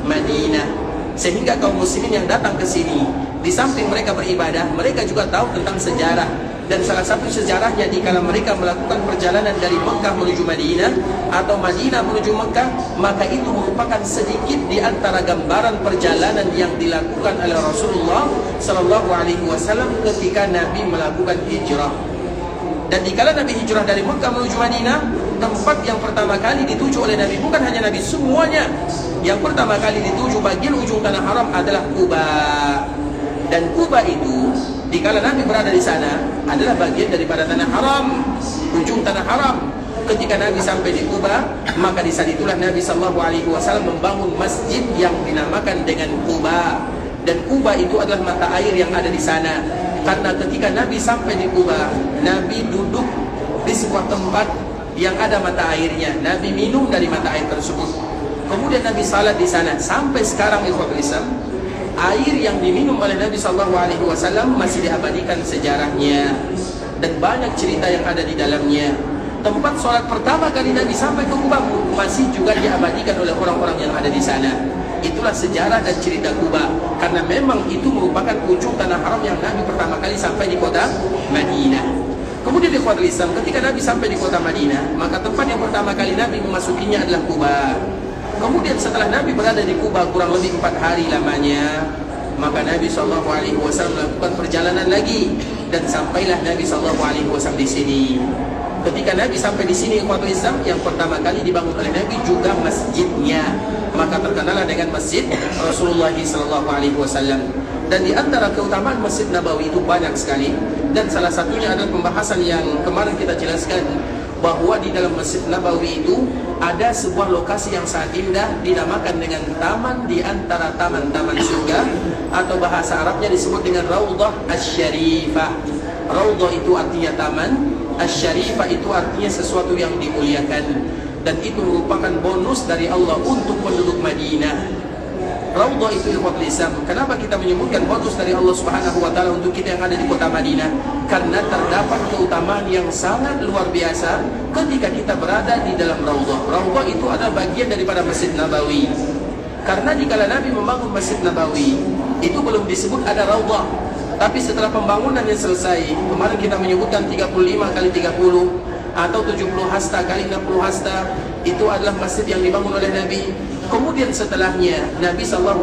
Madinah. Sehingga kaum muslimin yang datang ke sini, di samping mereka beribadah, mereka juga tahu tentang sejarah. Dan salah satu sejarahnya, dikala mereka melakukan perjalanan dari Mekah menuju Madinah atau Madinah menuju Mekah, maka itu merupakan sedikit di antara gambaran perjalanan yang dilakukan oleh Rasulullah SAW ketika Nabi melakukan hijrah. Dan dikala Nabi hijrah dari Mekah menuju Madinah, tempat yang pertama kali dituju oleh Nabi, bukan hanya Nabi, semuanya yang pertama kali dituju bagian ujung tanah haram adalah Quba. Dan Quba itu, dikala Nabi berada di sana, adalah bagian daripada tanah haram, ujung tanah haram. Ketika Nabi sampai di Quba, maka di saat itulah Nabi SAW membangun masjid yang dinamakan dengan Quba. Dan Quba itu adalah mata air yang ada di sana. Karena ketika Nabi sampai di Quba, Nabi duduk di sebuah tempat yang ada mata airnya. Nabi minum dari mata air tersebut. Kemudian Nabi salat di sana. Sampai sekarang ikhwatul Islam, air yang diminum oleh Nabi SAW masih diabadikan sejarahnya dan banyak cerita yang ada di dalamnya. Tempat sholat pertama kali Nabi sampai ke Quba masih juga diabadikan oleh orang-orang yang ada di sana. Itulah sejarah dan cerita Quba, karena memang itu merupakan ujung tanah haram yang Nabi pertama kali sampai di kota Madinah. Kemudian di ikhwatul Islam, ketika Nabi sampai di kota Madinah, maka tempat yang pertama kali Nabi memasukinya adalah Quba. Kemudian setelah Nabi berada di Quba kurang lebih 4 hari lamanya, maka Nabi SAW melakukan perjalanan lagi, dan sampailah Nabi SAW di sini. Ketika Nabi sampai di sini, ikhwatul Islam, yang pertama kali dibangun oleh Nabi juga masjidnya, maka terkenallah dengan Masjid Rasulullah SAW. Dan di antara keutamaan Masjid Nabawi itu banyak sekali, dan salah satunya adalah pembahasan yang kemarin kita jelaskan, bahwa di dalam Masjid Nabawi itu ada sebuah lokasi yang sangat indah, dinamakan dengan taman di antara taman-taman surga, atau bahasa Arabnya disebut dengan Raudhah Asy-Syarifah. Raudhah itu artinya taman, Asy-Syarifah itu artinya sesuatu yang dimuliakan, dan itu merupakan bonus dari Allah untuk penduduk Madinah. Raudhah itu ikhwatul Islam. Kenapa kita menyebutkan bonus dari Allah Subhanahu wa taala untuk kita yang ada di kota Madinah? Karena terdapat keutamaan yang sangat luar biasa ketika kita berada di dalam Raudhah. Raudhah itu adalah bagian daripada Masjid Nabawi. Karena dikala Nabi membangun Masjid Nabawi, itu belum disebut ada Raudhah. Tapi setelah pembangunan yang selesai, kemarin kita menyebutkan 35 kali 30 atau 70 hasta kali 60 hasta, itu adalah masjid yang dibangun oleh Nabi. Kemudian setelahnya Nabi SAW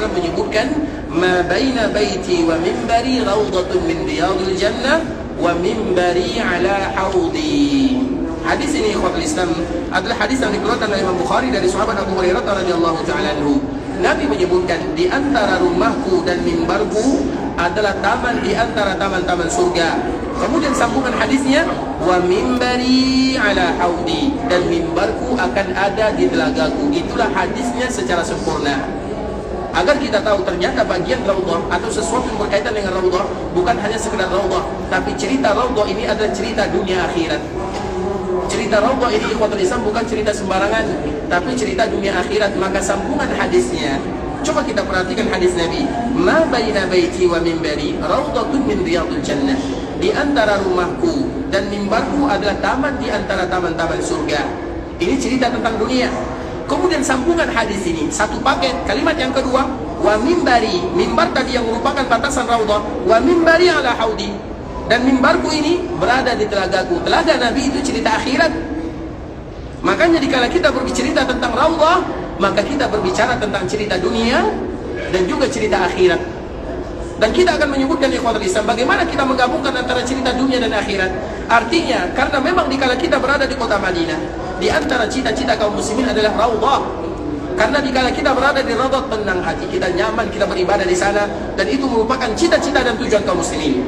menyebutkan, ma baina baiti wa mimbari raudhatun min riyadil jannah wa mimbari ala haudi. Hadis ini ikhwatul Islam adalah hadis yang dikeluarkan oleh Imam Bukhari dari sahabat Abu Hurairah radhiyallahu ta'ala anhu. Nabi menyebutkan, di antara rumahku dan mimbarku adalah taman di antara taman-taman surga. Kemudian sambungan hadisnya, wa mimbari ala haudi, dan mimbarku akan ada di telagaku. Itulah hadisnya secara sempurna. Agar kita tahu ternyata bagian raudhah atau sesuatu yang berkaitan dengan raudhah bukan hanya sekedar raudhah, tapi cerita raudhah ini adalah cerita dunia akhirat. Cerita raudhah ini ikhwatul Islam bukan cerita sembarangan, tapi cerita dunia akhirat. Maka sambungan hadisnya, coba kita perhatikan hadis Nabi, ma baina baiti wa mimbari raudhatun min riyadil jannah. Di antara rumahku dan mimbarku adalah taman di antara taman-taman surga. Ini cerita tentang dunia. Kemudian sambungan hadis ini satu paket. Kalimat yang kedua, wa mimbari, mimbar tadi yang merupakan batasan raudhah, wa mimbari ala haudi, dan mimbarku ini berada di telagaku. Telaga Nabi itu cerita akhirat. Makanya dikala kita berbicara tentang raudhah, maka kita berbicara tentang cerita dunia dan juga cerita akhirat. Dan kita akan menyebutkan ikhwatul Islam bagaimana kita menggabungkan antara cerita dunia dan akhirat. Artinya, karena memang dikala kita berada di kota Madinah, di antara cita-cita kaum muslimin adalah raudhah. Karena dikala kita berada di raudhah, tenang hati kita, nyaman kita beribadah di sana, dan itu merupakan cita-cita dan tujuan kaum muslimin.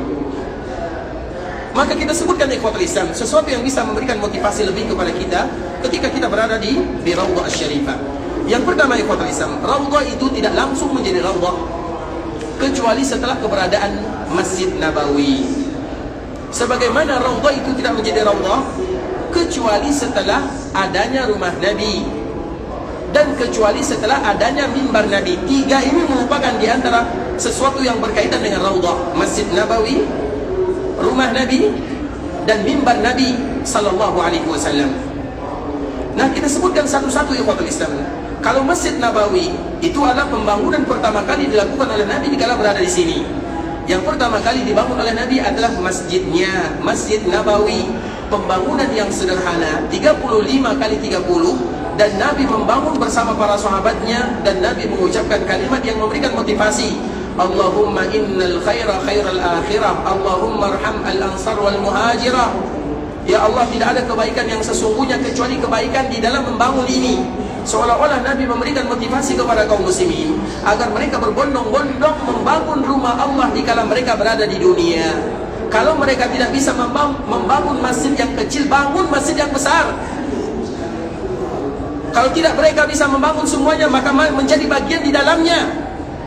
Maka kita sebutkan ikhwatul Islam sesuatu yang bisa memberikan motivasi lebih kepada kita ketika kita berada di raudhah asy-syarifah. Yang pertama ikhwatul Islam, raudhah itu tidak langsung menjadi raudhah kecuali setelah keberadaan Masjid Nabawi. Sebagaimana raudhah itu tidak menjadi raudhah kecuali setelah adanya rumah Nabi, dan kecuali setelah adanya mimbar Nabi. Tiga ini merupakan di antara sesuatu yang berkaitan dengan raudhah: Masjid Nabawi, rumah Nabi, dan mimbar Nabi sallallahu alaihi wasallam. Nah, kita sebutkan satu-satu ikhwatul Islam. Kalau Masjid Nabawi itu adalah pembangunan pertama kali dilakukan oleh Nabi dikala berada di sini. Yang pertama kali dibangun oleh Nabi adalah masjidnya, Masjid Nabawi. Pembangunan yang sederhana, 35 kali 30, dan Nabi membangun bersama para sahabatnya, dan Nabi mengucapkan kalimat yang memberikan motivasi. Allahumma innal khaira khairal akhirah, Allahumma arham al-ansar wal muhajirah. Ya Allah, tidak ada kebaikan yang sesungguhnya kecuali kebaikan di dalam membangun ini. Seolah-olah Nabi memberikan motivasi kepada kaum muslimin agar mereka berbondong-bondong membangun rumah Allah dikala mereka berada di dunia. Kalau mereka tidak bisa membangun masjid yang kecil, bangun masjid yang besar. Kalau tidak mereka bisa membangun semuanya, maka menjadi bagian di dalamnya.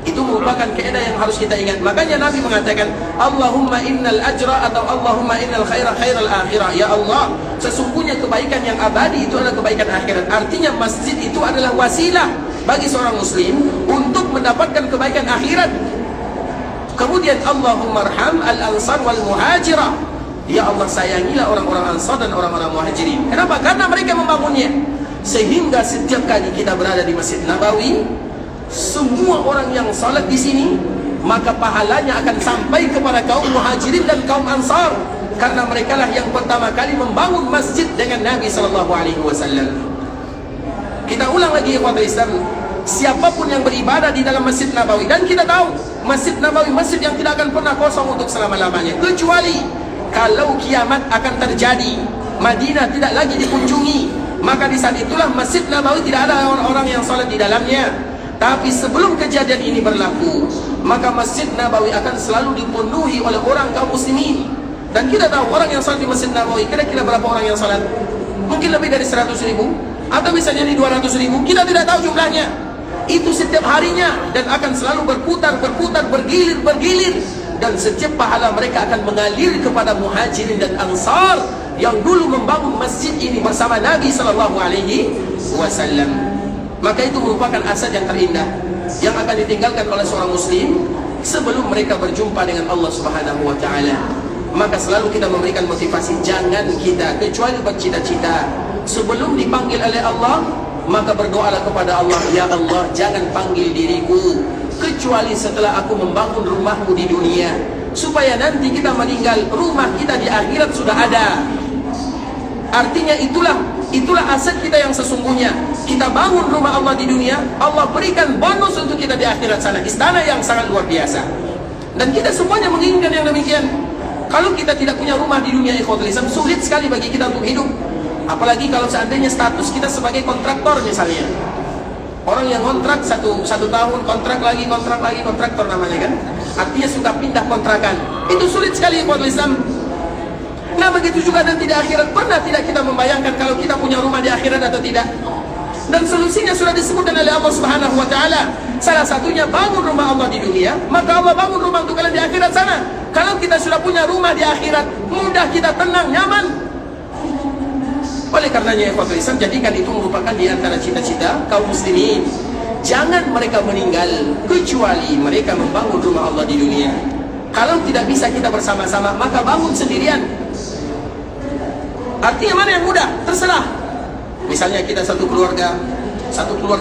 Itu merupakan kaidah yang harus kita ingat. Makanya Nabi mengatakan, Allahumma innal ajra, atau Allahumma innal khaira khairal akhirah. Ya Allah, sesungguhnya kebaikan yang abadi itu adalah kebaikan akhirat. Artinya masjid itu adalah wasilah bagi seorang muslim untuk mendapatkan kebaikan akhirat. Kemudian Allahumma arham al-ansar wal muhajirah. Ya Allah, sayangilah orang-orang ansar dan orang-orang muhajirin. Kenapa? Karena mereka membangunnya. Sehingga setiap kali kita berada di Masjid Nabawi, semua orang yang salat di sini, maka pahalanya akan sampai kepada kaum muhajirin dan kaum ansar, karena mereka lah yang pertama kali membangun masjid dengan Nabi SAW. Kita ulang lagi ikhwatul Islam, siapapun yang beribadah di dalam Masjid Nabawi, dan kita tahu Masjid Nabawi masjid yang tidak akan pernah kosong untuk selama-lamanya, kecuali kalau kiamat akan terjadi, Madinah tidak lagi dikunjungi, maka di saat itulah Masjid Nabawi tidak ada orang-orang yang salat di dalamnya. Tapi sebelum kejadian ini berlaku, maka Masjid Nabawi akan selalu dipenuhi oleh orang kaum muslimin. Dan kita tahu orang yang salat di Masjid Nabawi, kira-kira berapa orang yang salat? Mungkin lebih dari 100.000, atau bisa jadi 200.000, kita tidak tahu jumlahnya. Itu setiap harinya, dan akan selalu berputar, bergilir. Dan setiap pahala mereka akan mengalir kepada muhajirin dan ansar yang dulu membangun masjid ini bersama Nabi SAW. Maka itu merupakan aset yang terindah yang akan ditinggalkan oleh seorang muslim sebelum mereka berjumpa dengan Allah Subhanahu wa taala. Maka selalu kita memberikan motivasi, jangan kita kecuali bercita-cita sebelum dipanggil oleh Allah, maka berdoalah kepada Allah, ya Allah, jangan panggil diriku kecuali setelah aku membangun rumahmu di dunia, supaya nanti kita meninggal, rumah kita di akhirat sudah ada. Artinya itulah aset kita yang sesungguhnya. Kita bangun rumah Allah di dunia, Allah berikan bonus untuk kita di akhirat sana, istana yang sangat luar biasa. Dan kita semuanya menginginkan yang demikian. Kalau kita tidak punya rumah di dunia ikhwatul Islam, sulit sekali bagi kita untuk hidup. Apalagi kalau seandainya status kita sebagai kontraktor misalnya. Orang yang kontrak satu tahun, kontrak lagi, kontraktor namanya kan. Artinya suka pindah kontrakan. Itu sulit sekali ikhwatul Islam. Nah begitu juga nanti di akhirat. Pernah tidak kita membayangkan kalau kita punya rumah di akhirat atau tidak? Dan solusinya sudah disebutkan oleh Allah Subhanahu wa taala. Salah satunya bangun rumah Allah di dunia, maka Allah bangun rumah untuk kalian di akhirat sana. Kalau kita sudah punya rumah di akhirat, mudah kita tenang, nyaman. Oleh karenanya ikhwatul Islam, jadikan itu merupakan di antara cita-cita kaum muslimin. Jangan mereka meninggal kecuali mereka membangun rumah Allah di dunia. Kalau tidak bisa kita bersama-sama, maka bangun sendirian. Artinya mana yang mudah? Terserah. Misalnya kita satu keluarga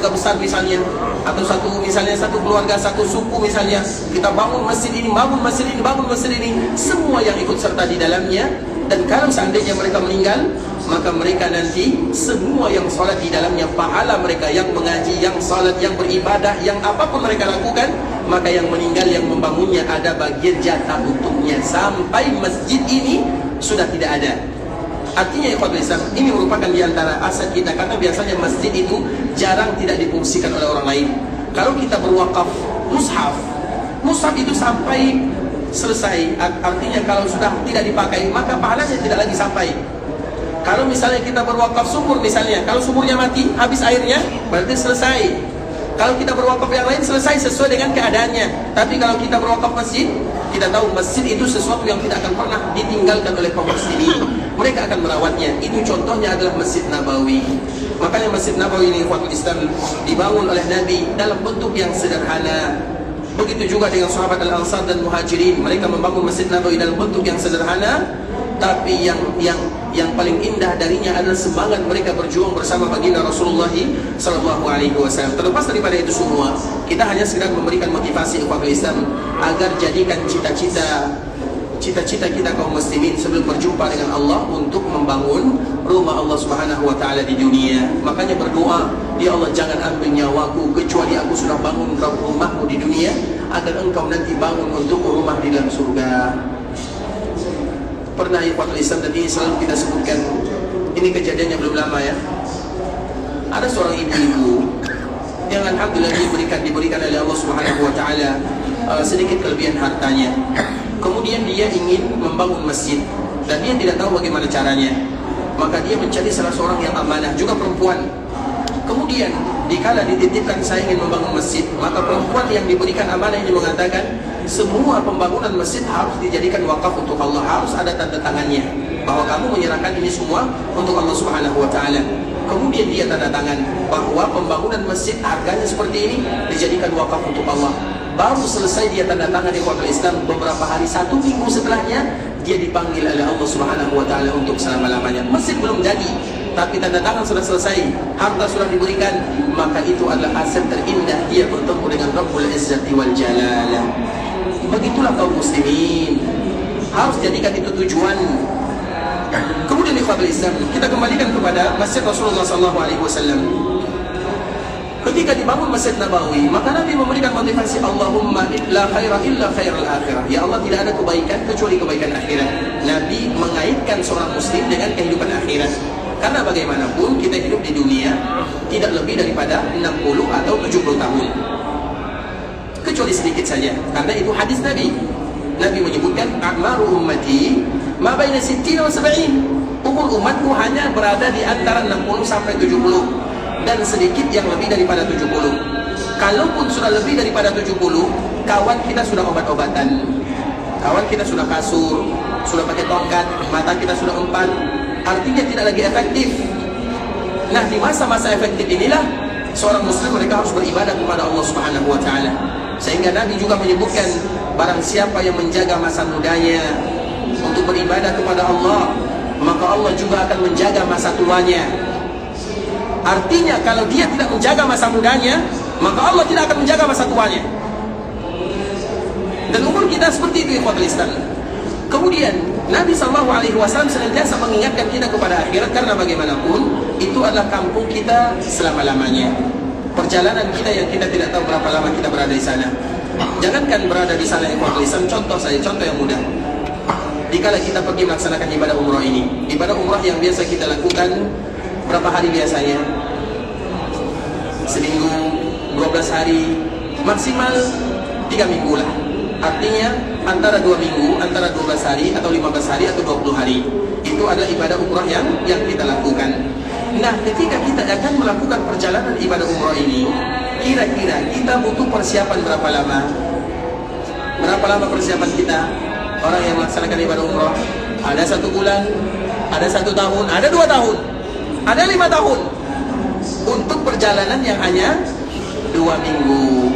besar misalnya, atau satu keluarga, satu suku misalnya, kita bangun masjid ini, bangun masjid ini, semua yang ikut serta di dalamnya. Dan kalau seandainya mereka meninggal, maka mereka nanti semua yang salat di dalamnya, pahala mereka yang mengaji, yang salat, yang beribadah, yang apapun mereka lakukan, maka yang meninggal, yang membangunnya ada bagian jatah untuknya sampai masjid ini sudah tidak ada. Artinya ikhwatul Islam, ini merupakan di antara aset kita, karena biasanya masjid itu jarang tidak difungsikan oleh orang lain. Kalau kita berwakaf mushaf itu sampai selesai, artinya kalau sudah tidak dipakai, maka pahalanya tidak lagi sampai. Kalau misalnya kita berwakaf sumur misalnya, kalau sumurnya mati, habis airnya, berarti selesai. Kalau kita berwakaf yang lain, selesai sesuai dengan keadaannya. Tapi kalau kita berwakaf masjid, kita tahu masjid itu sesuatu yang tidak akan pernah ditinggalkan oleh kaum muslimin. Mereka akan merawatnya. Itu contohnya adalah Masjid Nabawi. Makanya Masjid Nabawi ini ikhwatul Islam dibangun oleh Nabi dalam bentuk yang sederhana. Begitu juga dengan sahabat Al-Ansar dan Muhajirin, mereka membangun Masjid Nabawi dalam bentuk yang sederhana, tapi yang paling indah darinya adalah semangat mereka berjuang bersama baginda Rasulullah sallallahu alaihi wasallam. Terlepas daripada itu semua, kita hanya sekedar memberikan motivasi kepada Islam agar jadikan cita-cita kita kaum muslimin sebelum berjumpa dengan Allah untuk membangun rumah Allah Subhanahu wa taala di dunia. Makanya berdoa, ya Allah, jangan ambil nyawaku kecuali aku sudah bangun rumahmu di dunia, agar engkau nanti bangun untuk rumah di dalam surga. Pernah ikhwatul Islam, dan ini selalu kita sebutkan, ini kejadiannya belum lama ya. Ada seorang ibu-ibu yang alhamdulillah diberikan oleh Allah Subhanahu wa taala sedikit kelebihan hartanya. Kemudian dia ingin membangun masjid dan dia tidak tahu bagaimana caranya. Maka dia mencari salah seorang yang amanah, juga perempuan. Kemudian dikala dititipkan saya ingin membangun masjid, maka perempuan yang diberikan amanah ini mengatakan, semua pembangunan masjid harus dijadikan wakaf untuk Allah, harus ada tanda tangannya bahwa kamu menyerahkan ini semua untuk Allah Subhanahu wa taala. Kemudian dia tanda tangan bahwa pembangunan masjid harganya seperti ini dijadikan wakaf untuk Allah. Baru selesai dia tanda tangan di kota Islam, beberapa hari, 1 minggu setelahnya dia dipanggil oleh Allah Subhanahu wa taala untuk selama-lamanya. Masjid belum jadi, tapi tanda tangan sudah selesai, harta sudah diberikan, maka itu adalah aset terindah dia bertemu dengan Rabbul Izzati wal Jalal. Begitulah kaum muslimin, harus jadikan itu tujuan. Kemudian ikhwatul Islam, kita kembalikan kepada Masjid Rasulullah SAW. Ketika dibangun Masjid Nabawi, maka Nabi memberikan motivasi, Allahumma la khaira illa khairal akhirah. Ya Allah, tidak ada kebaikan kecuali kebaikan akhirat. Nabi mengaitkan seorang muslim dengan kehidupan akhirat. Karena bagaimanapun kita hidup di dunia tidak lebih daripada 60 atau 70 tahun. Kecuali sedikit saja, karena itu hadis Nabi. Nabi menyebutkan, a'maru ummati ma baina 60 wa 70. Umur umatku hanya berada di antara 60 sampai 70. Dan sedikit yang lebih daripada 70. Kalaupun sudah lebih daripada 70, kawan kita sudah obat-obatan, kawan kita sudah kasur, sudah pakai tongkat, mata kita sudah empat, artinya tidak lagi efektif. Nah, di masa-masa efektif inilah seorang muslim mereka harus beribadah kepada Allah Subhanahu wa taala. Sehingga Nabi juga menyebutkan, barang siapa yang menjaga masa mudanya untuk beribadah kepada Allah, maka Allah juga akan menjaga masa tuanya. Artinya kalau dia tidak menjaga masa mudanya, maka Allah tidak akan menjaga masa tuanya. Dan umur kita seperti itu ikhwatul Islam. Kemudian Nabi SAW senantiasa mengingatkan kita kepada akhirat, karena bagaimanapun itu adalah kampung kita selama-lamanya. Perjalanan kita yang kita tidak tahu berapa lama kita berada di sana. Jangankan berada di sana ikhwatul Islam, contoh yang mudah. Dikala kita pergi melaksanakan ibadah umrah ini, ibadah umrah yang biasa kita lakukan berapa hari biasanya? Seminggu, 12 hari, maksimal 3 minggu lah. Artinya antara 2 minggu, antara 12 hari atau 15 hari atau 20 hari. Itu adalah ibadah umrah yang kita lakukan. Nah, ketika kita akan melakukan perjalanan ibadah umrah ini, kira-kira kita butuh persiapan berapa lama? Berapa lama persiapan kita? Orang yang melaksanakan ibadah umrah, ada 1 bulan, ada 1 tahun, ada 2 tahun, ada 5 tahun. Untuk perjalanan yang hanya 2 minggu.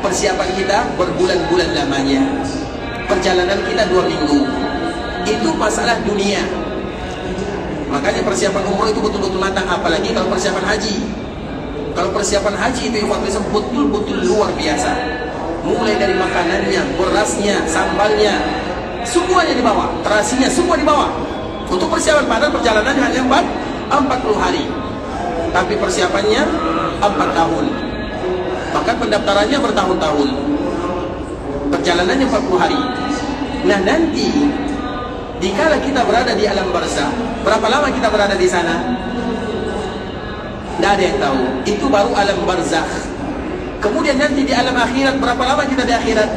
Persiapan kita berbulan-bulan lamanya. Perjalanan kita 2 minggu. Itu masalah dunia. Makanya persiapan umrah itu betul-betul matang. Apalagi kalau persiapan haji. Kalau persiapan haji itu betul-betul luar biasa. Mulai dari makanannya, berasnya, sambalnya, semuanya dibawa. Terasinya semua dibawa. Untuk persiapan, padahal perjalanan hanya 40 hari. Tapi persiapannya 4 tahun. Bahkan pendaftarannya bertahun-tahun. Perjalanannya 40 hari. Nah, nanti dikala kita berada di alam barzakh, berapa lama kita berada di sana? Tidak ada yang tahu. Itu baru alam barzakh. Kemudian nanti di alam akhirat, berapa lama kita di akhirat?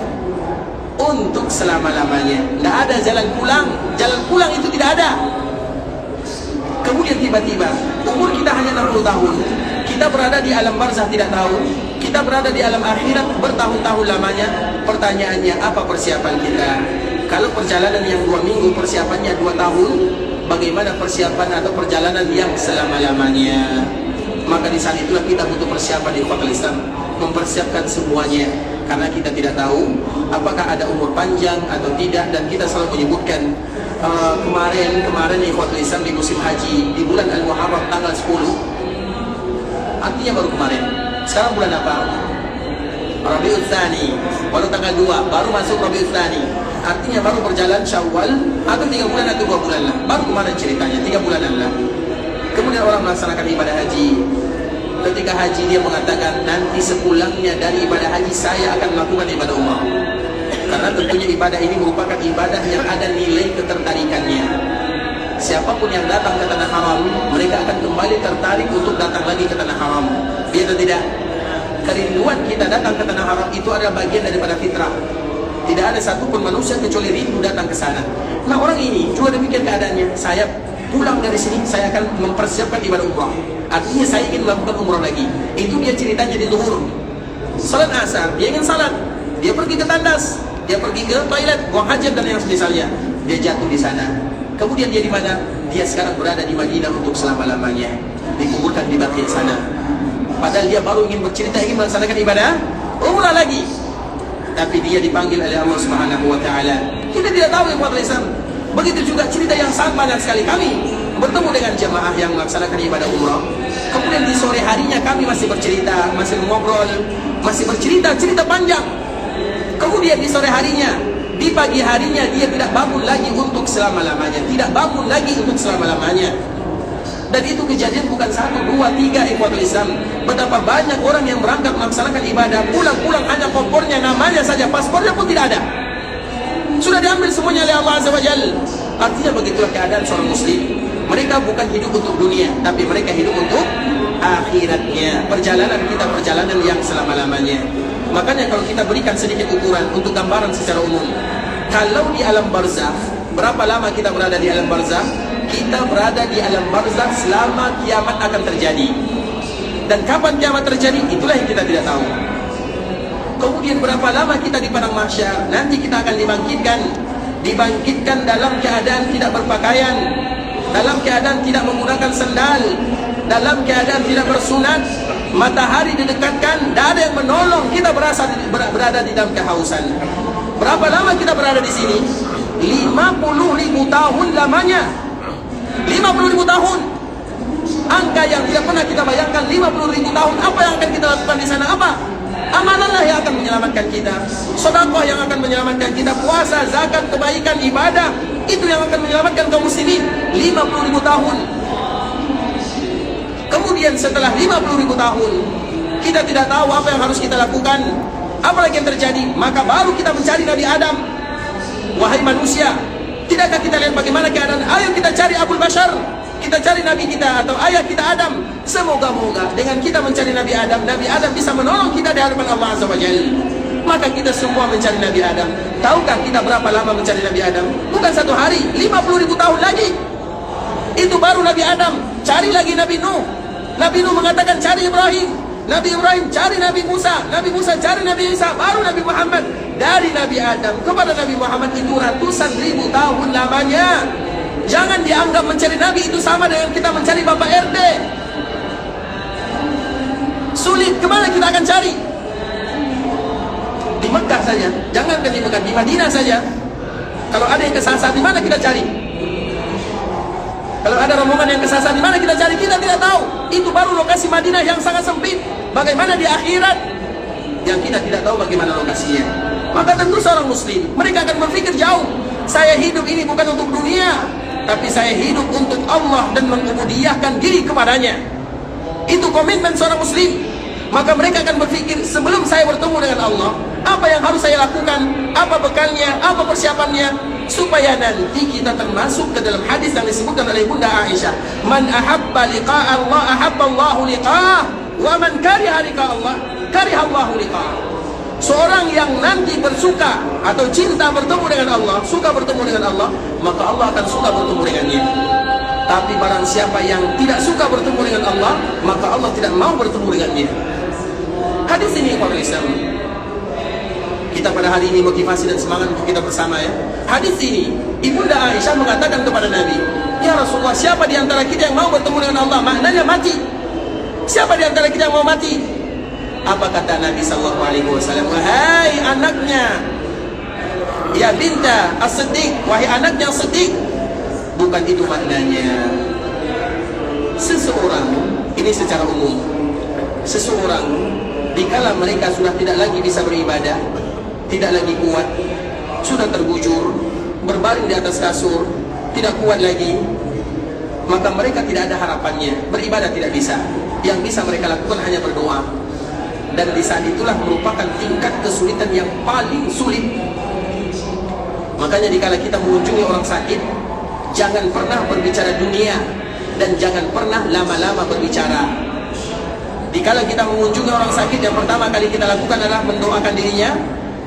Untuk selama-lamanya. Tidak ada jalan pulang. Jalan pulang itu tidak ada. Kemudian tiba-tiba umur kita hanya 60 tahun. Kita berada di alam barzakh tidak tahu. Kita berada di alam akhirat bertahun-tahun lamanya. Pertanyaannya, apa persiapan kita? Kalau perjalanan yang 2 minggu, persiapannya 2 tahun, bagaimana persiapan atau perjalanan yang selama-lamanya? Maka di saat itulah kita butuh persiapan di ikhwatul Islam, mempersiapkan semuanya. Karena kita tidak tahu apakah ada umur panjang atau tidak. Dan kita selalu menyebutkan kemarin ikhwatul Islam di musim haji, di bulan Al-Muharram tanggal 10. Artinya baru kemarin. Sekarang bulan apa? Rabiul Tsani. Baru tanggal 2, baru masuk Rabiul Tsani. Artinya baru berjalan Syawal atau 3 bulan atau 2 bulan lah. Baru kemarin ceritanya, 3 bulanan lah. Kemudian orang melaksanakan ibadah haji. Ketika haji dia mengatakan, nanti sepulangnya dari ibadah haji saya akan melakukan ibadah umrah. Karena tentunya ibadah ini merupakan ibadah yang ada nilai ketertarikannya. Siapapun yang datang ke tanah haram, mereka akan kembali tertarik untuk datang lagi ke tanah haram. Biar atau tidak? Kerinduan kita datang ke tanah haram itu adalah bagian daripada fitrah. Tidak ada satupun manusia kecuali rindu datang ke sana. Nah, orang ini juga demikian keadaannya. Saya pulang dari sini, saya akan mempersiapkan ibadah umrah. Artinya saya ingin melakukan umrah lagi. Itu dia ceritanya di zuhur. Salat asar, dia ingin salat. Dia pergi ke tandas, dia pergi ke toilet, buang hajat dan yang semisalnya. Dia jatuh di sana. Kemudian dia di mana? Dia sekarang berada di Madinah untuk selama-lamanya. Dikuburkan di Baqi' sana. Padahal dia baru ingin bercerita, ingin melaksanakan ibadah umrah lagi. Tapi dia dipanggil oleh Allah Subhanahu wa taala. Kita tidak tahu yang Islam. Begitu juga cerita yang sangat banyak sekali. Kami bertemu dengan jemaah yang melaksanakan ibadah umrah. Kemudian di sore harinya kami masih bercerita, masih mengobrol, masih bercerita, cerita panjang. Kemudian di sore harinya, di pagi harinya dia tidak bangun lagi untuk selama-lamanya. Tidak bangun lagi untuk selama-lamanya. Dan itu kejadian bukan 1, 2, 3 ikhwatul Islam. Betapa banyak orang yang berangkat melaksanakan ibadah, pulang-pulang hanya kompornya, namanya saja, paspornya pun tidak ada. Sudah diambil semuanya oleh Allah Azza wa Jalla. Artinya begitulah keadaan seorang muslim. Mereka bukan hidup untuk dunia, tapi mereka hidup untuk akhiratnya. Perjalanan kita perjalanan yang selama-lamanya. Makanya kalau kita berikan sedikit ukuran untuk gambaran secara umum, kalau di alam barzakh, berapa lama kita berada di alam barzakh? Kita berada di alam barzakh selama kiamat akan terjadi. Dan kapan kiamat terjadi, itulah yang kita tidak tahu. Kemudian berapa lama kita di padang mahsyar? Nanti kita akan dibangkitkan dalam keadaan tidak berpakaian, dalam keadaan tidak menggunakan sendal, dalam keadaan tidak bersunat. Matahari didekatkan, tidak ada yang menolong. Kita berada di dalam kehausan. Berapa lama kita berada di sini? 50.000 tahun lamanya. 50.000 tahun. Angka yang tidak pernah kita bayangkan. 50.000 tahun. Apa yang akan kita lakukan di sana? Apa? Amalanlah yang akan menyelamatkan kita. Sedekah yang akan menyelamatkan kita. Puasa, zakat, kebaikan, ibadah, itu yang akan menyelamatkan kaum muslimin. 50.000 tahun. Kemudian setelah 50.000 tahun, kita tidak tahu apa yang harus kita lakukan, apa lagi yang terjadi. Maka baru kita mencari Nabi Adam. Wahai manusia, tidakkah kita lihat bagaimana keadaan? Ayo kita cari Abul Bashar, kita cari Nabi kita atau ayah kita Adam. Semoga-moga dengan kita mencari Nabi Adam bisa menolong kita di hadapan Allah Azza wa Jalla. maka kita semua mencari Nabi Adam. Tahukah kita berapa lama mencari Nabi Adam? Bukan 1 hari, 50.000 tahun lagi. Itu baru Nabi Adam. Cari lagi Nabi Nuh. Nabi Nuh mengatakan cari Ibrahim. Nabi Ibrahim cari Nabi Musa. Nabi Musa cari Nabi Isa. Baru Nabi Muhammad. Dari Nabi Adam kepada Nabi Muhammad itu ratusan ribu tahun lamanya. Jangan dianggap mencari Nabi itu sama dengan kita mencari Bapak RT. Sulit, kemana kita akan cari? Di Mekah saja. Jangankan di Mekah, di Madinah saja. Kalau ada yang kesasar, di mana kita cari? Kalau ada rombongan yang kesasar, di mana kita cari? Kita tidak tahu. Itu baru lokasi Madinah yang sangat sempit. Bagaimana di akhirat? Yang kita tidak tahu bagaimana lokasinya. Maka tentu seorang muslim, mereka akan berpikir jauh. Saya hidup ini bukan untuk dunia, tapi saya hidup untuk Allah dan mengubudiyahkan diri kepadanya. Itu komitmen seorang muslim. Maka mereka akan berpikir, sebelum saya bertemu dengan Allah, apa yang harus saya lakukan, apa bekalnya, apa persiapannya, supaya nanti kita termasuk ke dalam hadis yang disebutkan oleh Bunda Aisyah, man ahabba liqa'a Allah ahabba Allahu liqa'ah, wa man kariha liqa'a Allah kariha Allahu liqa'ah. Seorang yang nanti bersuka atau cinta bertemu dengan Allah, suka bertemu dengan Allah, maka Allah akan suka bertemu dengannya. Tapi barang siapa yang tidak suka bertemu dengan Allah, maka Allah tidak mau bertemu dengannya. Hadis ini Ikhwanul Islam, kita pada hari ini motivasi dan semangat untuk kita bersama ya. Hadis ini Ibunda Aisyah mengatakan kepada Nabi, ya Rasulullah, siapa di antara kita yang mau bertemu dengan Allah? Maknanya mati. Siapa di antara kita yang mau mati? Apa kata Nabi sallallahu alaihi wasallam? Wahai anaknya, ya binta as-Siddiq, wahai anaknya Siddiq. Bukan itu maknanya. Seseorang, ini secara umum, seseorang dikala mereka sudah tidak lagi bisa beribadah, tidak lagi kuat, sudah terbujur, berbaring di atas kasur, tidak kuat lagi, maka mereka tidak ada harapannya, beribadah tidak bisa. Yang bisa mereka lakukan hanya berdoa. Dan di saat itulah merupakan tingkat kesulitan yang paling sulit. Makanya dikala kita mengunjungi orang sakit, jangan pernah berbicara dunia dan jangan pernah lama-lama berbicara. Dikala kita mengunjungi orang sakit, yang pertama kali kita lakukan adalah mendoakan dirinya,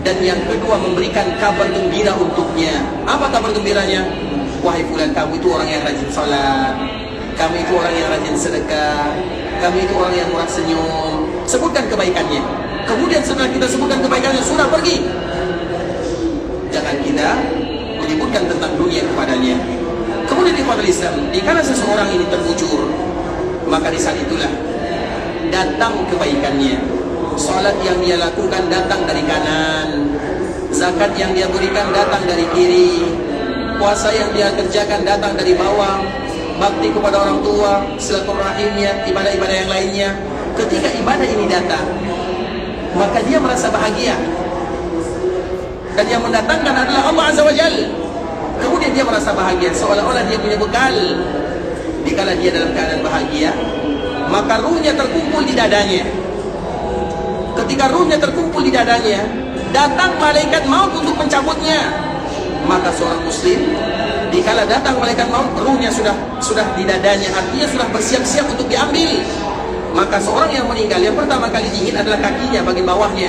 dan yang kedua memberikan kabar gembira untuknya. Apa kabar gembiranya? Wahai fulan, kamu itu orang yang rajin salat, kamu itu orang yang rajin sedekah, kamu itu orang yang murah senyum. Sebutkan kebaikannya. Kemudian setelah kita sebutkan kebaikannya, sudah pergi. Jangan kita menyebutkan tentang dunia kepadanya. Kemudian di Ikhwanul Islam, dikala seseorang ini terbujur, maka di saat itulah datang kebaikannya. Salat yang dia lakukan datang dari kanan, zakat yang dia berikan datang dari kiri, puasa yang dia kerjakan datang dari bawah, bakti kepada orang tua, silaturahimnya, ibadah-ibadah yang lainnya. Ketika ibadah ini datang, maka dia merasa bahagia, dan yang mendatangkan adalah Allah Azza wa Jalla. Kemudian dia merasa bahagia, seolah-olah dia punya bekal. Dikala dia dalam keadaan bahagia, maka ruhnya terkumpul di dadanya. Ketika ruhnya terkumpul di dadanya, datang malaikat maut untuk mencabutnya. Maka seorang muslim, dikala datang malaikat maut, ruhnya sudah di dadanya, artinya sudah bersiap-siap untuk diambil. Maka seorang yang meninggal, yang pertama kali diingin adalah kakinya bagian bawahnya.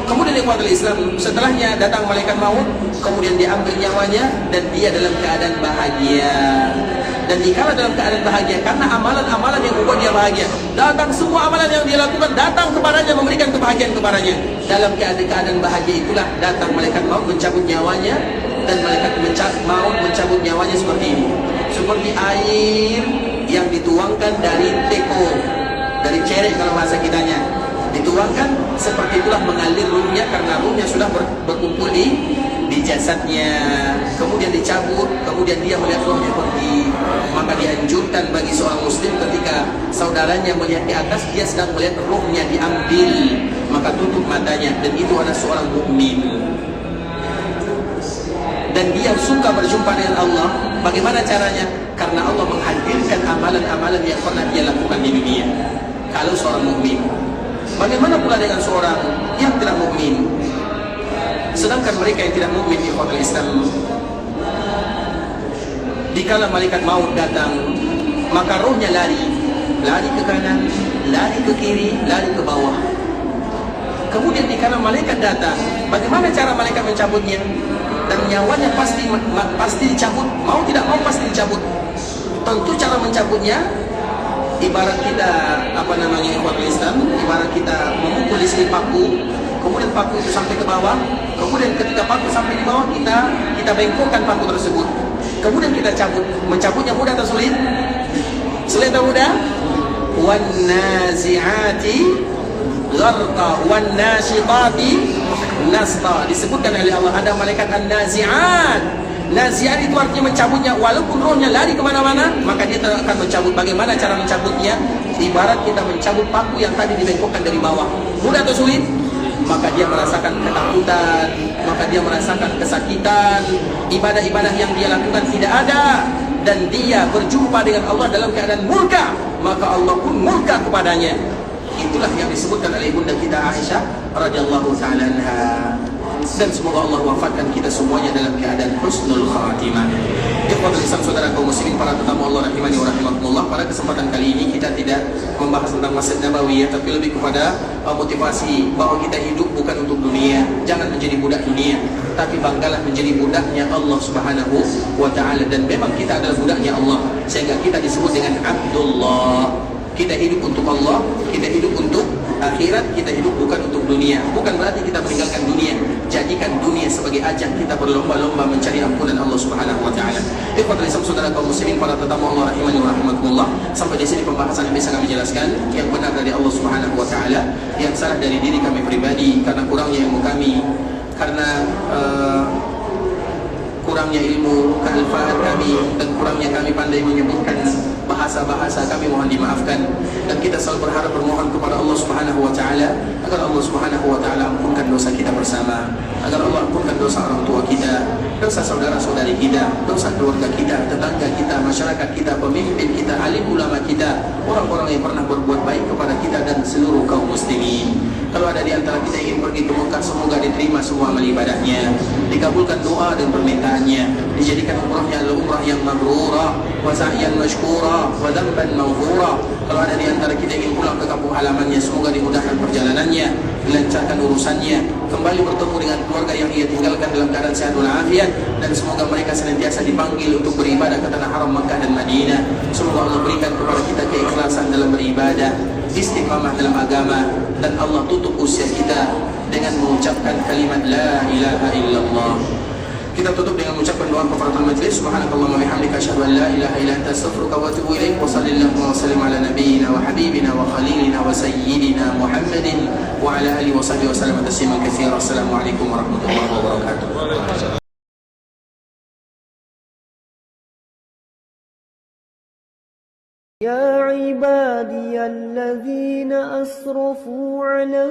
Kemudian Ikhwanul Islam, setelahnya datang malaikat maut, kemudian diambil nyawanya, dan dia dalam keadaan bahagia. Dan dikala dalam keadaan bahagia, karena amalan-amalan yang membuat dia bahagia, datang semua amalan yang dia lakukan, datang kepadanya, memberikan kebahagiaan kepadanya. Dalam keadaan bahagia itulah datang malaikat maut mencabut nyawanya. Dan malaikat maut mencabut nyawanya seperti ini, seperti air yang dituangkan dari teko, dari cerek kalau bahasa kitanya, dituangkan, seperti itulah mengalir ruhnya, karena ruhnya sudah berkumpul di jasadnya. Kemudian dicabut, kemudian dia melihat ruhnya pergi. Maka dianjurkan bagi seorang muslim ketika saudaranya melihat di atas, dia sedang melihat ruhnya diambil, maka tutup matanya, dan itu adalah seorang mukmin. Dan dia suka berjumpa dengan Allah. Bagaimana caranya? Karena Allah menghadirkan amalan-amalan yang pernah dia lakukan di dunia. Kalau seorang mukmin, bagaimana pula dengan seorang yang tidak mukmin? Sedangkan mereka yang tidak mukmin di Ikhwanul Islam, dikala malaikat maut datang, maka rohnya lari ke kanan, lari ke kiri, lari ke bawah. Kemudian di kanan malaikat datang. Bagaimana cara malaikat mencabutnya? Dan nyawanya pasti dicabut. Mau tidak mau pasti dicabut. Tentu cara mencabutnya ibarat kita ikhwatul Islam, ibarat kita memukul istri paku, kemudian paku itu sampai ke bawah, kemudian ketika paku sampai di bawah kita bengkokkan paku tersebut, kemudian kita cabut. Mencabutnya mudah atau sulit? Sulit atau mudah? Wan nazi'ati gharqa wan nasyitati nasta. Disebutkan oleh Allah ada malaikat an-nazi'at. Nazi'at itu artinya mencabutnya, walaupun rohnya lari kemana-mana, maka dia akan mencabut. Bagaimana cara mencabutnya? Ibarat kita mencabut paku yang tadi dibengkokkan dari bawah. Mudah atau sulit? Maka dia merasakan ketakutan, maka dia merasakan kesakitan. Ibadah-ibadah yang dia lakukan tidak ada, dan dia berjumpa dengan Allah dalam keadaan murka, maka Allah pun murka kepadanya. Itulah yang disebutkan oleh ibunda kita Aisyah radhiyallahu ta'ala anha. Dan semoga Allah wafatkan kita semuanya dalam keadaan husnul khatimah. Ikhwatul Islam, saudara kaum muslimin, para tetamu Allah rahimani wa rahimakumullah. Pada kesempatan kali ini kita tidak membahas tentang Masjid Nabawi, tapi lebih kepada motivasi bahwa kita hidup bukan untuk dunia. Jangan menjadi budak dunia, tapi banggalah menjadi budaknya Allah Subhanahu wa ta'ala. Dan memang kita adalah budaknya Allah, sehingga kita disebut dengan Abdullah. Kita hidup untuk Allah, kita hidup untuk akhirat, kita hidup bukan untuk dunia. Bukan berarti kita meninggalkan dunia. Jadikan dunia sebagai ajang kita berlomba-lomba mencari ampunan Allah Subhanahu wa ta'ala. Ikhwatul Islam, saudara kaum muslimin, para tetamu Allah rahimani wa rahimakumullah. Sampai di sini pembahasan yang bisa kami jelaskan. Yang benar dari Allah Subhanahu wa ta'ala, yang salah dari diri kami pribadi karena kurangnya ilmu kami, karena kurangnya ilmu, kealfaan kami, dan kurangnya kami pandai menyebutkan bahasa-bahasa kami, mohon dimaafkan. Dan kita selalu berharap bermohon kepada Allah Subhanahu wa ta'ala agar Allah Subhanahu wa ta'ala ampunkan dosa kita bersama, agar Allah ampunkan dosa orang tua kita, dosa saudara-saudari kita, dosa keluarga kita, tetangga kita, masyarakat kita, pemimpin kita, alim ulama kita, orang-orang yang pernah berbuat baik kepada kita, dan seluruh kaum muslimin. Kalau ada di antara kita ingin pergi ke Mekah, semoga diterima semua amal ibadahnya, dikabulkan doa dan permintaannya, dijadikan umrahnya adalah umrah yang mabrurah, wa sa'yan mashkura, wa dhanban maghfura. Kalau ada di antara kita ingin pulang ke kampung halamannya, semoga dimudahkan perjalanannya, dilancarkan urusannya, kembali bertemu dengan keluarga yang ia tinggalkan dalam keadaan sehat walafiat, dan semoga mereka senantiasa dipanggil untuk beribadah ke tanah haram Makkah dan Madinah. Semoga Allah berikan kepada kita keikhlasan dalam beribadah, istiqamah dalam agama, dan Allah tutup usia kita dengan mengucapkan kalimat la ilaha illallah. Kita tutup dengan mengucapkan doa kafaratul majlis. Subhanakallahumma wa bihamdika asyhadu an la ilaha illa anta astaghfiruka wa atubu ilaik. Wa sallallahu wa sallim ala nabiyyina wa habibina wa khalilina wa sayyidina Muhammadin wa ala alihi wa sahbihi wa sallam tasliman katsiran. Assalamualaikum warahmatullahi wabarakatuh. يا عبادي الذين أسرفوا على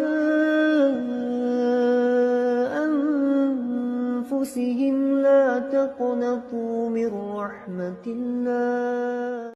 أنفسهم لا تقنطوا من رحمة الله